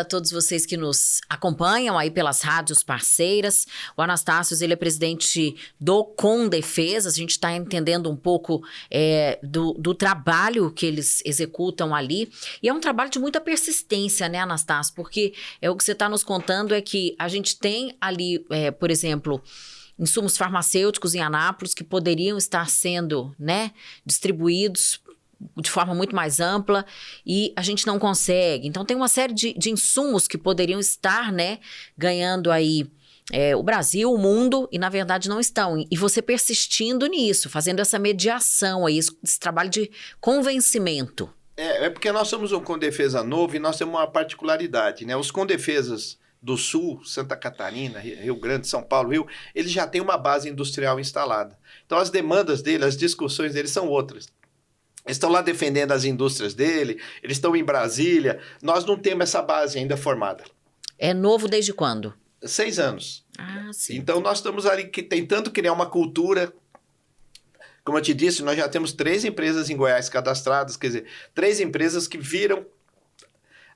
[SPEAKER 1] a todos vocês que nos acompanham aí pelas rádios parceiras. O Anastácios, ele é presidente do Condefesa. A gente está entendendo um pouco do trabalho que eles executam ali. E é um trabalho de muita persistência, né, Anastácio? Porque o que você está nos contando é que a gente tem ali, por exemplo, insumos farmacêuticos em Anápolis que poderiam estar sendo, né, distribuídos de forma muito mais ampla e a gente não consegue. Então, tem uma série de insumos que poderiam estar, né, ganhando aí o Brasil, o mundo, e na verdade não estão. E você persistindo nisso, fazendo essa mediação aí, esse trabalho de convencimento.
[SPEAKER 3] Porque nós somos um Condefesa novo e nós temos uma particularidade, né? Os Condefesas do Sul, Santa Catarina, Rio Grande, São Paulo, Rio, eles já têm uma base industrial instalada. Então, as demandas dele, as discussões dele são outras. Eles estão lá defendendo as indústrias dele, eles estão em Brasília. Nós não temos essa base ainda formada.
[SPEAKER 1] É novo desde quando?
[SPEAKER 3] 6 anos.
[SPEAKER 1] Ah, sim.
[SPEAKER 3] Então, nós estamos ali tentando criar uma cultura. Como eu te disse, nós já temos 3 empresas em Goiás cadastradas, quer dizer, 3 empresas que viram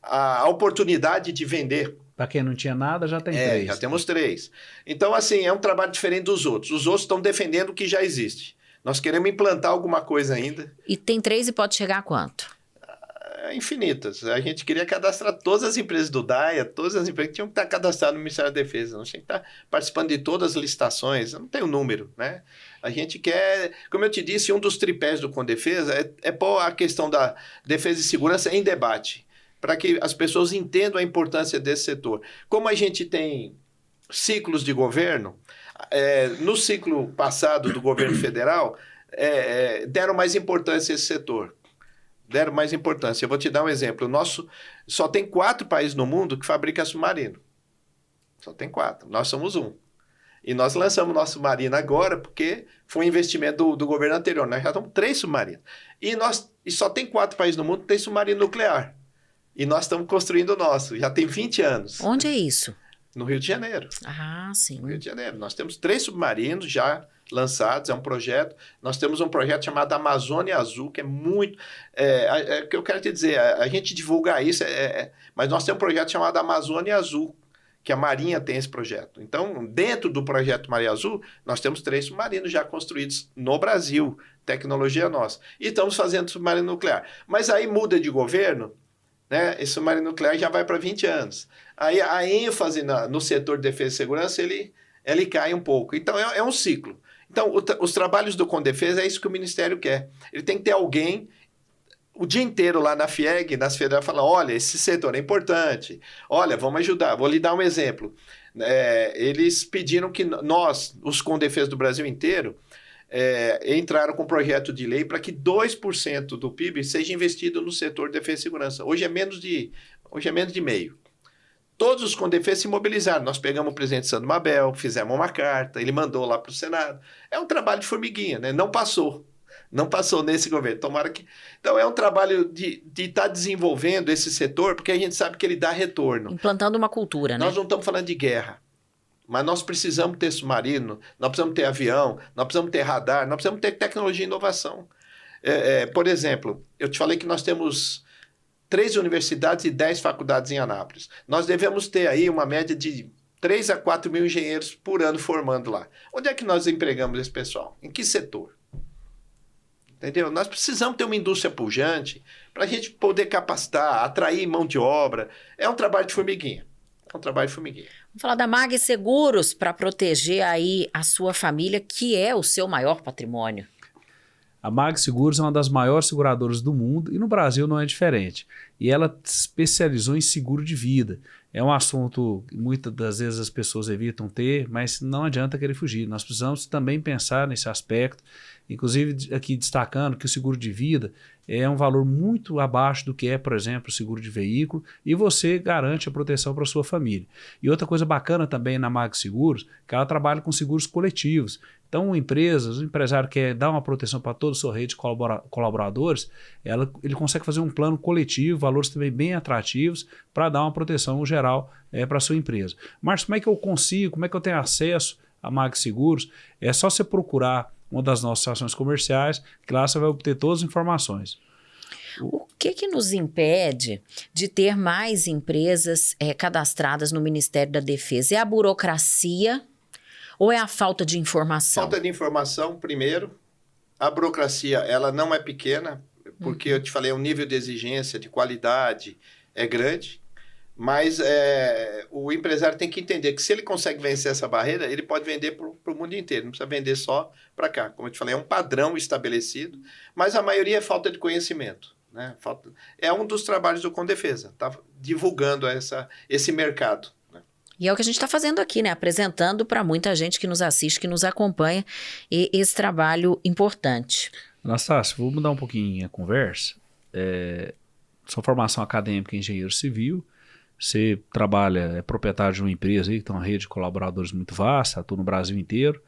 [SPEAKER 3] a oportunidade de vender.
[SPEAKER 2] Para quem não tinha nada, já tem 3.
[SPEAKER 3] Já temos 3. Então, assim, é um trabalho diferente dos outros. Os outros estão defendendo o que já existe. Nós queremos implantar alguma coisa ainda.
[SPEAKER 1] E tem 3 e pode chegar a quanto?
[SPEAKER 3] Infinitas. A gente queria cadastrar todas as empresas do DAIA, todas as empresas que tinham que estar cadastradas no Ministério da Defesa. Nós tínhamos que estar participando de todas as licitações. Não tem o número, né? A gente quer... Como eu te disse, um dos tripés do Condefesa é pôr a questão da defesa e segurança em debate, para que as pessoas entendam a importância desse setor. Como a gente tem ciclos de governo, no ciclo passado do governo federal, deram mais importância a esse setor. Deram mais importância. Eu vou te dar um exemplo. Só tem 4 países no mundo que fabricam submarino. Só tem 4. Nós somos um. E nós lançamos nosso submarino agora porque foi um investimento do governo anterior. Nós já estamos 3 submarinos. E só tem 4 países no mundo que tem submarino nuclear. E nós estamos construindo o nosso. Já tem 20 anos.
[SPEAKER 1] Onde é isso?
[SPEAKER 3] No Rio de Janeiro.
[SPEAKER 1] Ah, sim.
[SPEAKER 3] No Rio de Janeiro. Nós temos 3 submarinos já lançados, é um projeto. Nós temos um projeto chamado Amazônia Azul, que é muito... o que eu quero te dizer, a gente divulgar isso, mas nós temos um projeto chamado Amazônia Azul, que a Marinha tem esse projeto. Então, dentro do projeto Maria Azul, nós temos 3 submarinos já construídos no Brasil, tecnologia nossa. E estamos fazendo submarino nuclear. Mas aí muda de governo, né? Esse submarino nuclear já vai para 20 anos. Aí a ênfase no setor de defesa e segurança, ele cai um pouco. Então, é um ciclo. Então, os trabalhos do Condefesa é isso que o Ministério quer. Ele tem que ter alguém o dia inteiro lá na FIEG, nas federais, falando, olha, esse setor é importante, olha, vamos ajudar. Vou lhe dar um exemplo. Eles pediram que nós, os Condefesa do Brasil inteiro, entraram com um projeto de lei para que 2% do PIB seja investido no setor de defesa e segurança. Hoje é menos de meio. Todos os Condefesa se mobilizaram. Nós pegamos o presidente Sandro Mabel, fizemos uma carta, ele mandou lá para o Senado. É um trabalho de formiguinha, né? Não passou nesse governo. Tomara que... Então, é um trabalho de estar desenvolvendo esse setor, porque a gente sabe que ele dá retorno.
[SPEAKER 1] Implantando uma cultura, né?
[SPEAKER 3] Nós não estamos falando de guerra, mas nós precisamos ter submarino, nós precisamos ter avião, nós precisamos ter radar, nós precisamos ter tecnologia e inovação. Por exemplo, eu te falei que nós temos 3 universidades e 10 faculdades em Anápolis. Nós devemos ter aí uma média de 3 a 4 mil engenheiros por ano formando lá. Onde é que nós empregamos esse pessoal? Em que setor? Entendeu? Nós precisamos ter uma indústria pujante para a gente poder capacitar, atrair mão de obra. É um trabalho de formiguinha. Vamos
[SPEAKER 1] falar da Mag Seguros para proteger aí a sua família, que é o seu maior patrimônio.
[SPEAKER 2] A Mag Seguros é uma das maiores seguradoras do mundo e no Brasil não é diferente. E ela se especializou em seguro de vida. É um assunto que muitas das vezes as pessoas evitam ter, mas não adianta querer fugir. Nós precisamos também pensar nesse aspecto. Inclusive, aqui destacando que o seguro de vida é um valor muito abaixo do que é, por exemplo, o seguro de veículo, e você garante a proteção para a sua família. E outra coisa bacana também na Mag Seguros, que ela trabalha com seguros coletivos. Então, o empresário quer dar uma proteção para toda a sua rede de colaboradores, ele consegue fazer um plano coletivo, valores também bem atrativos, para dar uma proteção geral para a sua empresa. Márcio, como é que eu consigo, como é que eu tenho acesso a Mag Seguros? É só você procurar uma das nossas ações comerciais, que lá você vai obter todas as informações.
[SPEAKER 1] O que nos impede de ter mais empresas cadastradas no Ministério da Defesa? É a burocracia ou é a falta de informação?
[SPEAKER 3] Falta de informação, primeiro. A burocracia, ela não é pequena, porque eu te falei, o nível de exigência, de qualidade é grande. Mas o empresário tem que entender que se ele consegue vencer essa barreira, ele pode vender para o mundo inteiro, não precisa vender só para cá. Como eu te falei, é um padrão estabelecido, mas a maioria é falta de conhecimento, né? É um dos trabalhos do Condefesa, tá divulgando esse mercado. Né?
[SPEAKER 1] E é o que a gente está fazendo aqui, né? Apresentando para muita gente que nos assiste, que nos acompanha, esse trabalho importante.
[SPEAKER 2] Anastácio, vou mudar um pouquinho a conversa. Sua formação acadêmica em engenheiro civil, você trabalha, é proprietário de uma empresa aí, que tem uma rede de colaboradores muito vasta, atua no Brasil inteiro.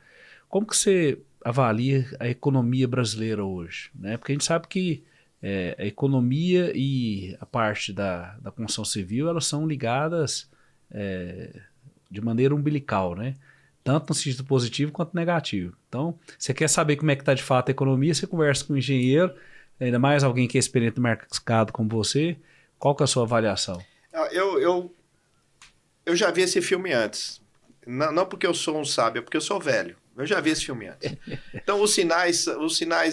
[SPEAKER 2] Como que você avalia a economia brasileira hoje? Né? Porque a gente sabe que a economia e a parte da construção civil, elas são ligadas de maneira umbilical, né? Tanto no sentido positivo quanto negativo. Então, você quer saber como é que está de fato a economia, você conversa com um engenheiro, ainda mais alguém que é experiente no mercado como você. Qual que é a sua avaliação?
[SPEAKER 3] Eu já vi esse filme antes. Não porque eu sou um sábio, é porque eu sou velho. Eu já vi esse filme antes. Então, os sinais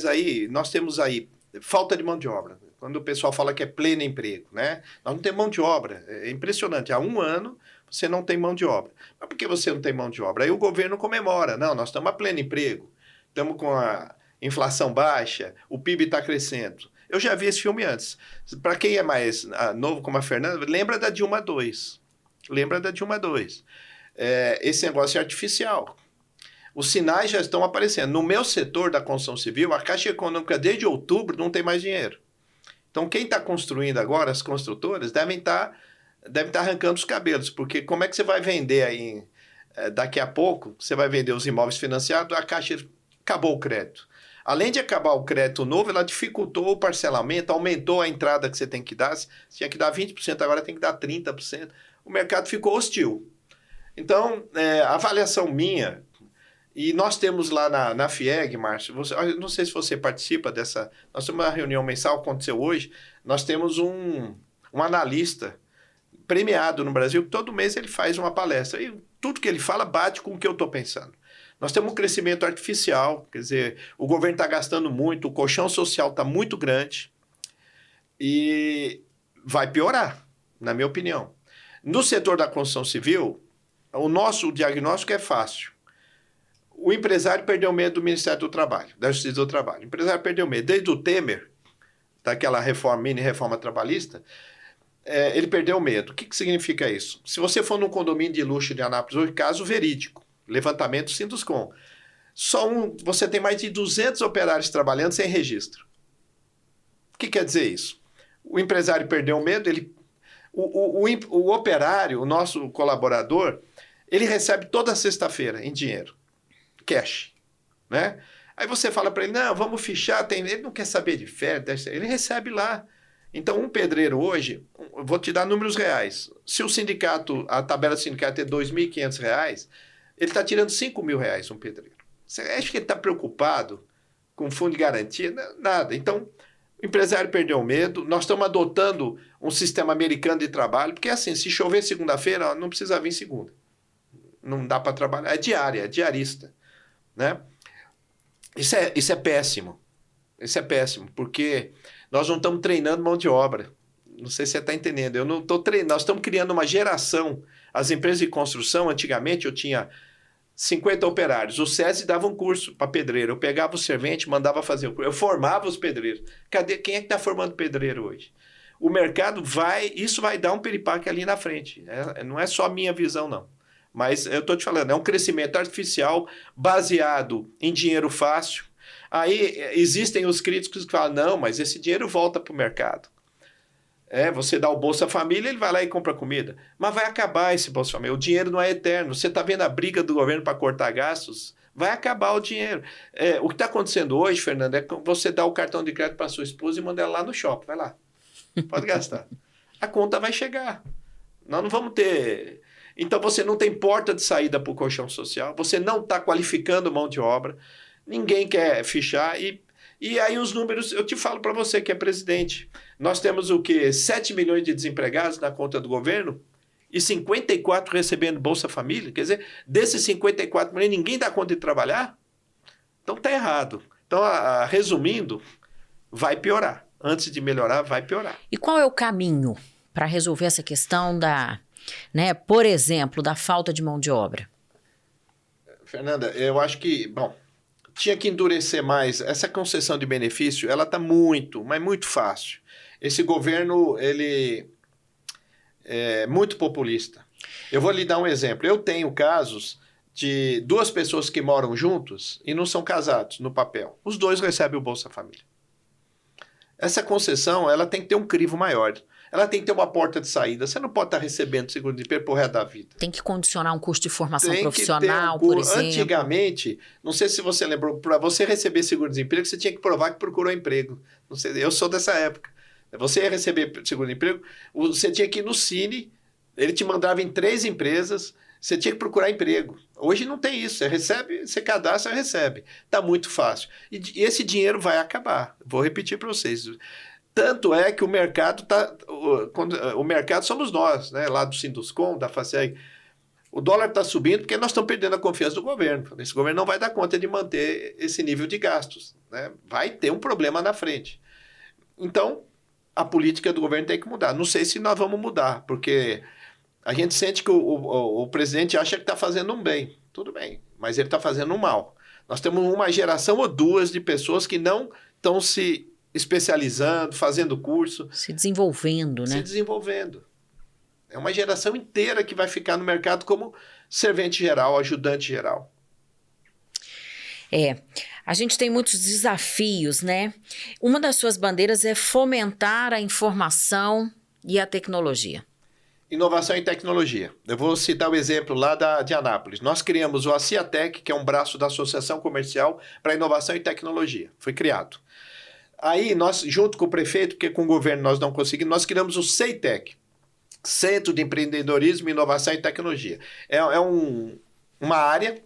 [SPEAKER 3] aí, nós temos aí falta de mão de obra. Quando o pessoal fala que é pleno emprego, né? Nós não temos mão de obra. É impressionante. Há 1 ano, você não tem mão de obra. Mas por que você não tem mão de obra? Aí o governo comemora. Não, nós estamos a pleno emprego. Estamos com a inflação baixa, o PIB está crescendo. Eu já vi esse filme antes. Para quem é mais novo, como a Fernanda, lembra da Dilma II. Esse negócio é artificial. Os sinais já estão aparecendo. No meu setor da construção civil, a Caixa Econômica, desde outubro, não tem mais dinheiro. Então, quem está construindo agora, as construtoras, devem estar arrancando os cabelos, porque como é que você vai vender aí, daqui a pouco, você vai vender os imóveis financiados, a Caixa acabou o crédito. Além de acabar o crédito novo, ela dificultou o parcelamento, aumentou a entrada que você tem que dar. Você tinha que dar 20%, agora tem que dar 30%. O mercado ficou hostil. Então, a avaliação minha, e nós temos lá na FIEG, Márcio, eu não sei se você participa dessa, nós temos uma reunião mensal, aconteceu hoje, nós temos um analista premiado no Brasil, que todo mês ele faz uma palestra, e tudo que ele fala bate com o que eu estou pensando. Nós temos um crescimento artificial, quer dizer, o governo está gastando muito, o colchão social está muito grande, e vai piorar, na minha opinião. No setor da construção civil, o nosso diagnóstico é fácil. O empresário perdeu medo do Ministério do Trabalho, da Justiça do Trabalho. O empresário perdeu medo. Desde o Temer, daquela mini-reforma trabalhista, ele perdeu medo. O que significa isso? Se você for num condomínio de luxo de Anápolis hoje, caso verídico, levantamento Sinduscom, você tem mais de 200 operários trabalhando sem registro. O que quer dizer isso? O empresário perdeu medo, o operário, o nosso colaborador, ele recebe toda sexta-feira em dinheiro. Cash, né? Aí você fala para ele, não, vamos fichar, ele não quer saber de férias, ele recebe lá. Então, um pedreiro hoje, vou te dar números reais, se o sindicato, a tabela do sindicato é R$ 2.500, ele está tirando R$ 5.000 um pedreiro. Você acha que ele está preocupado com fundo de garantia? Nada. Então, o empresário perdeu o medo, nós estamos adotando um sistema americano de trabalho, porque assim, se chover segunda-feira, não precisa vir segunda. Não dá para trabalhar, é diária, é diarista. Né? Isso é péssimo. Isso é péssimo, porque nós não estamos treinando mão de obra. Não sei se você está entendendo. Eu não estou treinando. Nós estamos criando uma geração. As empresas de construção, antigamente, eu tinha 50 operários. O SESI dava um curso para pedreiro. Eu pegava o servente, mandava fazer o curso. Eu formava os pedreiros. Quem é que está formando pedreiro hoje? O mercado isso vai dar um piripaque ali na frente. Não é só a minha visão, não. Mas eu estou te falando, é um crescimento artificial baseado em dinheiro fácil. Aí existem os críticos que falam, não, mas esse dinheiro volta para o mercado. Você dá o Bolsa Família, ele vai lá e compra comida. Mas vai acabar esse Bolsa Família. O dinheiro não é eterno. Você está vendo a briga do governo para cortar gastos? Vai acabar o dinheiro. O que está acontecendo hoje, Fernando, é você dar o cartão de crédito para sua esposa e mandar ela lá no shopping. Vai lá. Pode gastar. A conta vai chegar. Nós não vamos ter... Então, você não tem porta de saída para o colchão social, você não está qualificando mão de obra, ninguém quer fichar, e aí os números, eu te falo para você que é presidente, nós temos o quê? 7 milhões de desempregados na conta do governo e 54 recebendo Bolsa Família, quer dizer, desses 54 milhões, ninguém dá conta de trabalhar? Então, está errado. Então, resumindo, vai piorar. Antes de melhorar, vai piorar.
[SPEAKER 1] E qual é o caminho para resolver essa questão por exemplo, da falta de mão de obra?
[SPEAKER 3] Fernanda, eu acho que, tinha que endurecer mais. Essa concessão de benefício, ela está mas muito fácil. Esse governo, ele é muito populista. Eu vou lhe dar um exemplo. Eu tenho casos de 2 pessoas que moram juntos e não são casados no papel. Os 2 recebem o Bolsa Família. Essa concessão, ela tem que ter um crivo maior. Ela tem que ter uma porta de saída. Você não pode estar recebendo seguro-desemprego pro resto da vida.
[SPEAKER 1] Tem que condicionar um curso de formação profissional, por exemplo.
[SPEAKER 3] Antigamente, não sei se você lembrou, para você receber seguro-desemprego, você tinha que provar que procurou emprego. Não sei, eu sou dessa época. Você ia receber seguro-desemprego, você tinha que ir no Cine, ele te mandava em 3 empresas, você tinha que procurar emprego. Hoje não tem isso. Você recebe, você cadastra, recebe. Está muito fácil. E esse dinheiro vai acabar. Vou repetir para vocês. Tanto é que o mercado o mercado somos nós, né? Lá do Sinduscom, da FACEG. O dólar está subindo porque nós estamos perdendo a confiança do governo. Esse governo não vai dar conta de manter esse nível de gastos, né? Vai ter um problema na frente. Então, a política do governo tem que mudar. Não sei se nós vamos mudar, porque a gente sente que o presidente acha que está fazendo um bem. Tudo bem, mas ele está fazendo um mal. Nós temos uma geração ou 2 de pessoas que não estão se especializando, fazendo curso.
[SPEAKER 1] Se desenvolvendo, né?
[SPEAKER 3] Se desenvolvendo. É uma geração inteira que vai ficar no mercado como servente geral, ajudante geral.
[SPEAKER 1] A gente tem muitos desafios, né? Uma das suas bandeiras é fomentar a informação e a tecnologia.
[SPEAKER 3] Inovação e tecnologia. Eu vou citar o exemplo lá de Anápolis. Nós criamos o ACIATEC, que é um braço da Associação Comercial para Inovação e Tecnologia. Foi criado. Aí, nós, junto com o prefeito, porque com o governo nós não conseguimos, nós criamos o CEITEC, Centro de Empreendedorismo, Inovação e Tecnologia. Uma área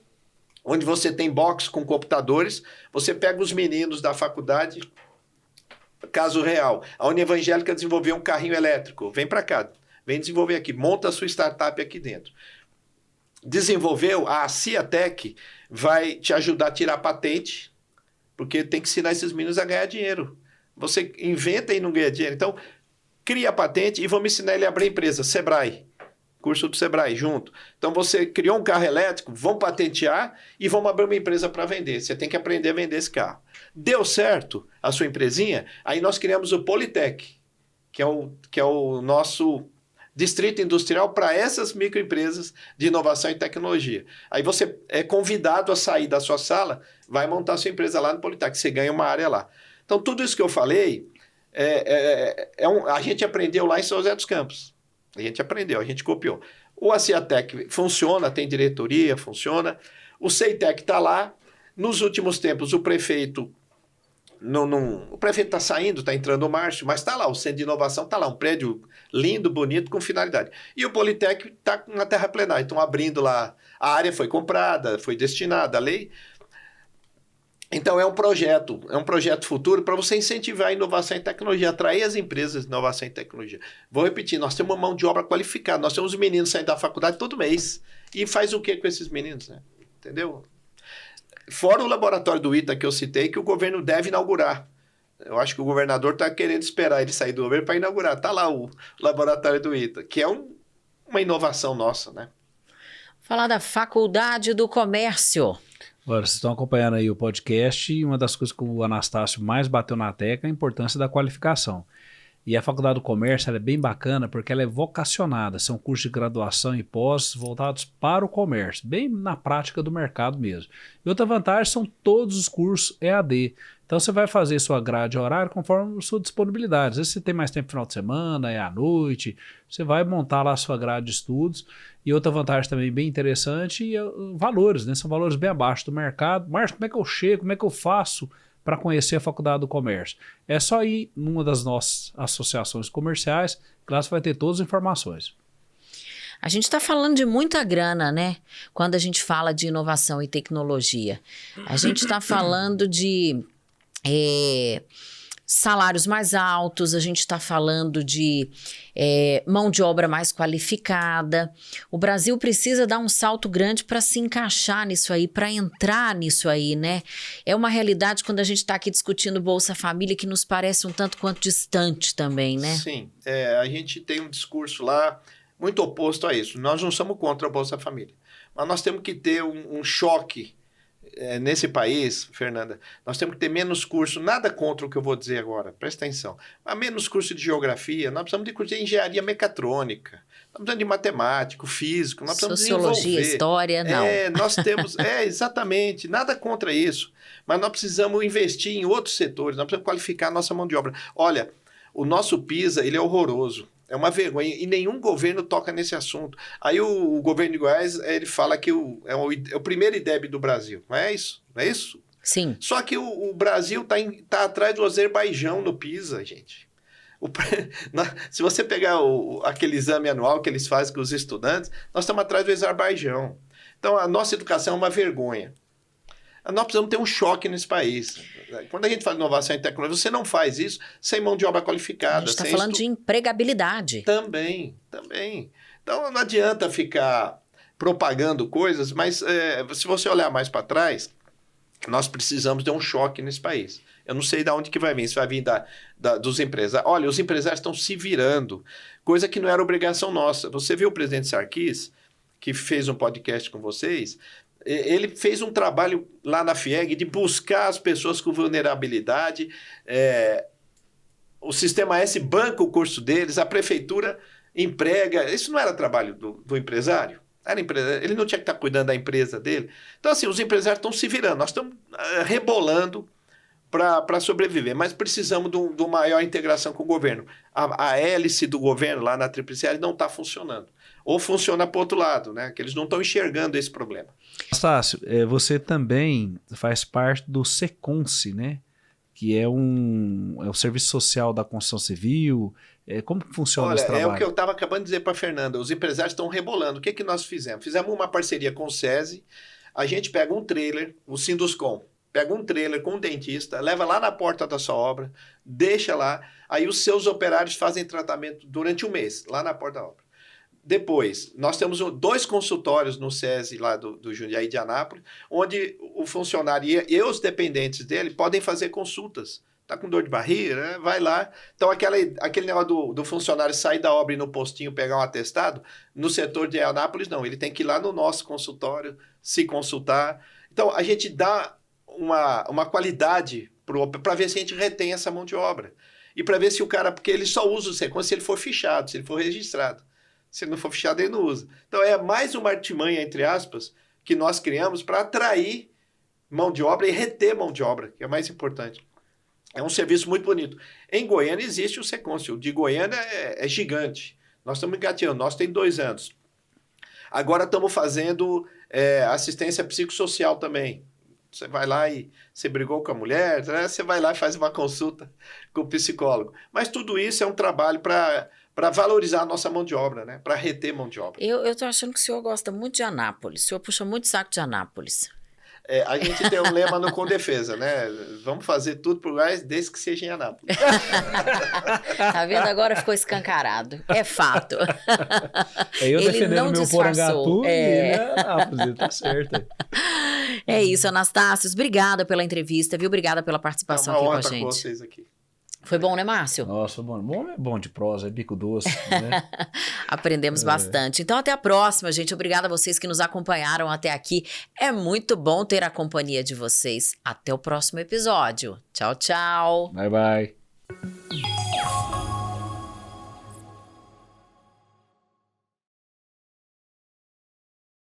[SPEAKER 3] onde você tem box com computadores, você pega os meninos da faculdade, caso real, a União Evangélica desenvolveu um carrinho elétrico, vem para cá, vem desenvolver aqui, monta a sua startup aqui dentro. Desenvolveu, a CIATEC vai te ajudar a tirar patente, porque tem que ensinar esses meninos a ganhar dinheiro. Você inventa e não ganha dinheiro. Então, cria a patente e vamos ensinar ele a abrir empresa, Sebrae. Curso do Sebrae, junto. Então, você criou um carro elétrico, vão patentear e vamos abrir uma empresa para vender. Você tem que aprender a vender esse carro. Deu certo a sua empresinha? Aí nós criamos o Politec, que é o nosso distrito industrial para essas microempresas de inovação e tecnologia. Aí você é convidado a sair da sua sala, vai montar sua empresa lá no Politec, você ganha uma área lá. Então, tudo isso que eu falei, a gente aprendeu lá em São José dos Campos. A gente aprendeu, a gente copiou. O ACIATEC funciona, tem diretoria, funciona. O CEITEC está lá. Nos últimos tempos, o prefeito... O prefeito está saindo, está entrando o Márcio, mas está lá, o Centro de Inovação está lá, um prédio lindo, bonito, com finalidade. E o Politec está na terra plenária, estão abrindo lá. A área foi comprada, foi destinada, a lei... Então, é um projeto futuro para você incentivar a inovação e tecnologia, atrair as empresas de inovação e tecnologia. Vou repetir, nós temos uma mão de obra qualificada, nós temos meninos saindo da faculdade todo mês. E faz o que com esses meninos, né? Entendeu? Fora o laboratório do ITA que eu citei, que o governo deve inaugurar. Eu acho que o governador está querendo esperar ele sair do governo para inaugurar. Está lá o laboratório do ITA, que é uma inovação nossa, né?
[SPEAKER 1] Falar da Faculdade do Comércio.
[SPEAKER 2] Agora, vocês estão acompanhando aí o podcast e uma das coisas que o Anastácio mais bateu na tecla é a importância da qualificação. E a Faculdade do Comércio ela é bem bacana porque ela é vocacionada, são cursos de graduação e pós voltados para o comércio, bem na prática do mercado mesmo. E outra vantagem são todos os cursos EAD. Então você vai fazer sua grade horária conforme a sua disponibilidade. Às vezes você tem mais tempo no final de semana, é à noite, você vai montar lá a sua grade de estudos. E outra vantagem também bem interessante é valores, né? São valores bem abaixo do mercado. Márcio, como é que eu chego, como é que eu faço para conhecer a Faculdade do Comércio? É só ir numa das nossas associações comerciais, que lá você vai ter todas as informações.
[SPEAKER 1] A gente está falando de muita grana, né? Quando a gente fala de inovação e tecnologia. A gente está falando de salários mais altos, a gente está falando de mão de obra mais qualificada. O Brasil precisa dar um salto grande para se encaixar nisso aí, para entrar nisso aí, né? É uma realidade quando a gente está aqui discutindo Bolsa Família que nos parece um tanto quanto distante também, né?
[SPEAKER 3] Sim, a gente tem um discurso lá muito oposto a isso. Nós não somos contra a Bolsa Família, mas nós temos que ter um choque nesse país, Fernanda. Nós temos que ter menos curso, nada contra o que eu vou dizer agora, presta atenção, mas menos curso de geografia, nós precisamos de curso de engenharia mecatrônica, nós precisamos de matemático, físico, nós precisamos
[SPEAKER 1] sociologia, história, não.
[SPEAKER 3] Nós temos, exatamente, nada contra isso, mas nós precisamos investir em outros setores, nós precisamos qualificar a nossa mão de obra. Olha, o nosso PISA, ele é horroroso. É uma vergonha. E nenhum governo toca nesse assunto. Aí o governo de Goiás, ele fala que é o primeiro IDEB do Brasil. Não é isso? Não é isso?
[SPEAKER 1] Sim.
[SPEAKER 3] Só que o Brasil tá atrás do Azerbaijão no PISA, gente. Se você pegar aquele exame anual que eles fazem com os estudantes, nós estamos atrás do Azerbaijão. Então, a nossa educação é uma vergonha. Nós precisamos ter um choque nesse país. Quando a gente fala de inovação e tecnologia, você não faz isso sem mão de obra qualificada.
[SPEAKER 1] A gente está falando de empregabilidade.
[SPEAKER 3] Também. Então, não adianta ficar propagando coisas, mas se você olhar mais para trás, nós precisamos de um choque nesse país. Eu não sei de onde que vai vir. Se vai vir dos empresários. Olha, os empresários estão se virando, coisa que não era obrigação nossa. Você viu o presidente Sarkis, que fez um podcast com vocês? Ele fez um trabalho lá na FIEG de buscar as pessoas com vulnerabilidade. O Sistema S banca o curso deles, a prefeitura emprega. Isso não era trabalho do empresário? Era empresário, ele não tinha que estar cuidando da empresa dele. Então, assim, os empresários estão se virando, nós estamos rebolando para sobreviver, mas precisamos de uma maior integração com o governo. A hélice do governo lá na Tríplice Hélice não está funcionando. Ou funciona para o outro lado, né? Que eles não estão enxergando esse problema.
[SPEAKER 2] Anastácio, você também faz parte do SECONSE, né? Que é o Serviço Social da Construção Civil. Como que funciona esse trabalho?
[SPEAKER 3] É o que eu estava acabando de dizer para a Fernanda. Os empresários estão rebolando. O que nós fizemos? Fizemos uma parceria com o SESI. A gente pega um trailer, o Sinduscom, pega um trailer com um dentista, leva lá na porta da sua obra, deixa lá, aí os seus operários fazem tratamento durante um mês, lá na porta da obra. Depois, nós temos 2 consultórios no SESI lá do Jundiaí de Anápolis, onde o funcionário e os dependentes dele podem fazer consultas. Está com dor de barriga, né? Vai lá. Então, aquele negócio do funcionário sair da obra e ir no postinho pegar um atestado, no setor de Anápolis, não. Ele tem que ir lá no nosso consultório, se consultar. Então, a gente dá uma qualidade para ver se a gente retém essa mão de obra. E para ver se o cara, porque ele só usa o SECONSE se ele for fichado, se ele for registrado. Se ele não for fichado, ele não usa. Então, é mais uma artimanha, entre aspas, que nós criamos para atrair mão de obra e reter mão de obra, que é mais importante. É um serviço muito bonito. Em Goiânia existe o SECONSE. O de Goiânia é gigante. Nós estamos engateando. Nós tem 2 anos. Agora estamos fazendo assistência psicossocial também. Você vai lá e você brigou com a mulher, né? Você vai lá e faz uma consulta com o psicólogo. Mas tudo isso é um trabalho para valorizar a nossa mão de obra, né? Para reter mão de obra.
[SPEAKER 1] Eu tô achando que o senhor gosta muito de Anápolis. O senhor puxa muito saco de Anápolis.
[SPEAKER 3] A gente tem um lema no Condefesa, né? Vamos fazer tudo por Goiás, desde que seja em Anápolis.
[SPEAKER 1] Tá vendo? Agora ficou escancarado. É fato.
[SPEAKER 2] Eu
[SPEAKER 1] Ele
[SPEAKER 2] defendendo
[SPEAKER 1] não
[SPEAKER 2] meu
[SPEAKER 1] disfarçou.
[SPEAKER 2] Porangatu e ele é Anápolis, ele tá certo.
[SPEAKER 1] É isso, Anastácio. Obrigada pela entrevista, viu? Obrigada pela participação
[SPEAKER 3] É uma
[SPEAKER 1] aqui com
[SPEAKER 3] honra
[SPEAKER 1] a
[SPEAKER 3] estar com
[SPEAKER 1] gente.
[SPEAKER 3] vocês aqui.
[SPEAKER 1] Foi bom, né, Márcio?
[SPEAKER 2] Nossa, bom é bom de prosa, é bico doce, né?
[SPEAKER 1] Aprendemos bastante. Então, até a próxima, gente. Obrigada a vocês que nos acompanharam até aqui. É muito bom ter a companhia de vocês. Até o próximo episódio. Tchau, tchau.
[SPEAKER 2] Bye, bye.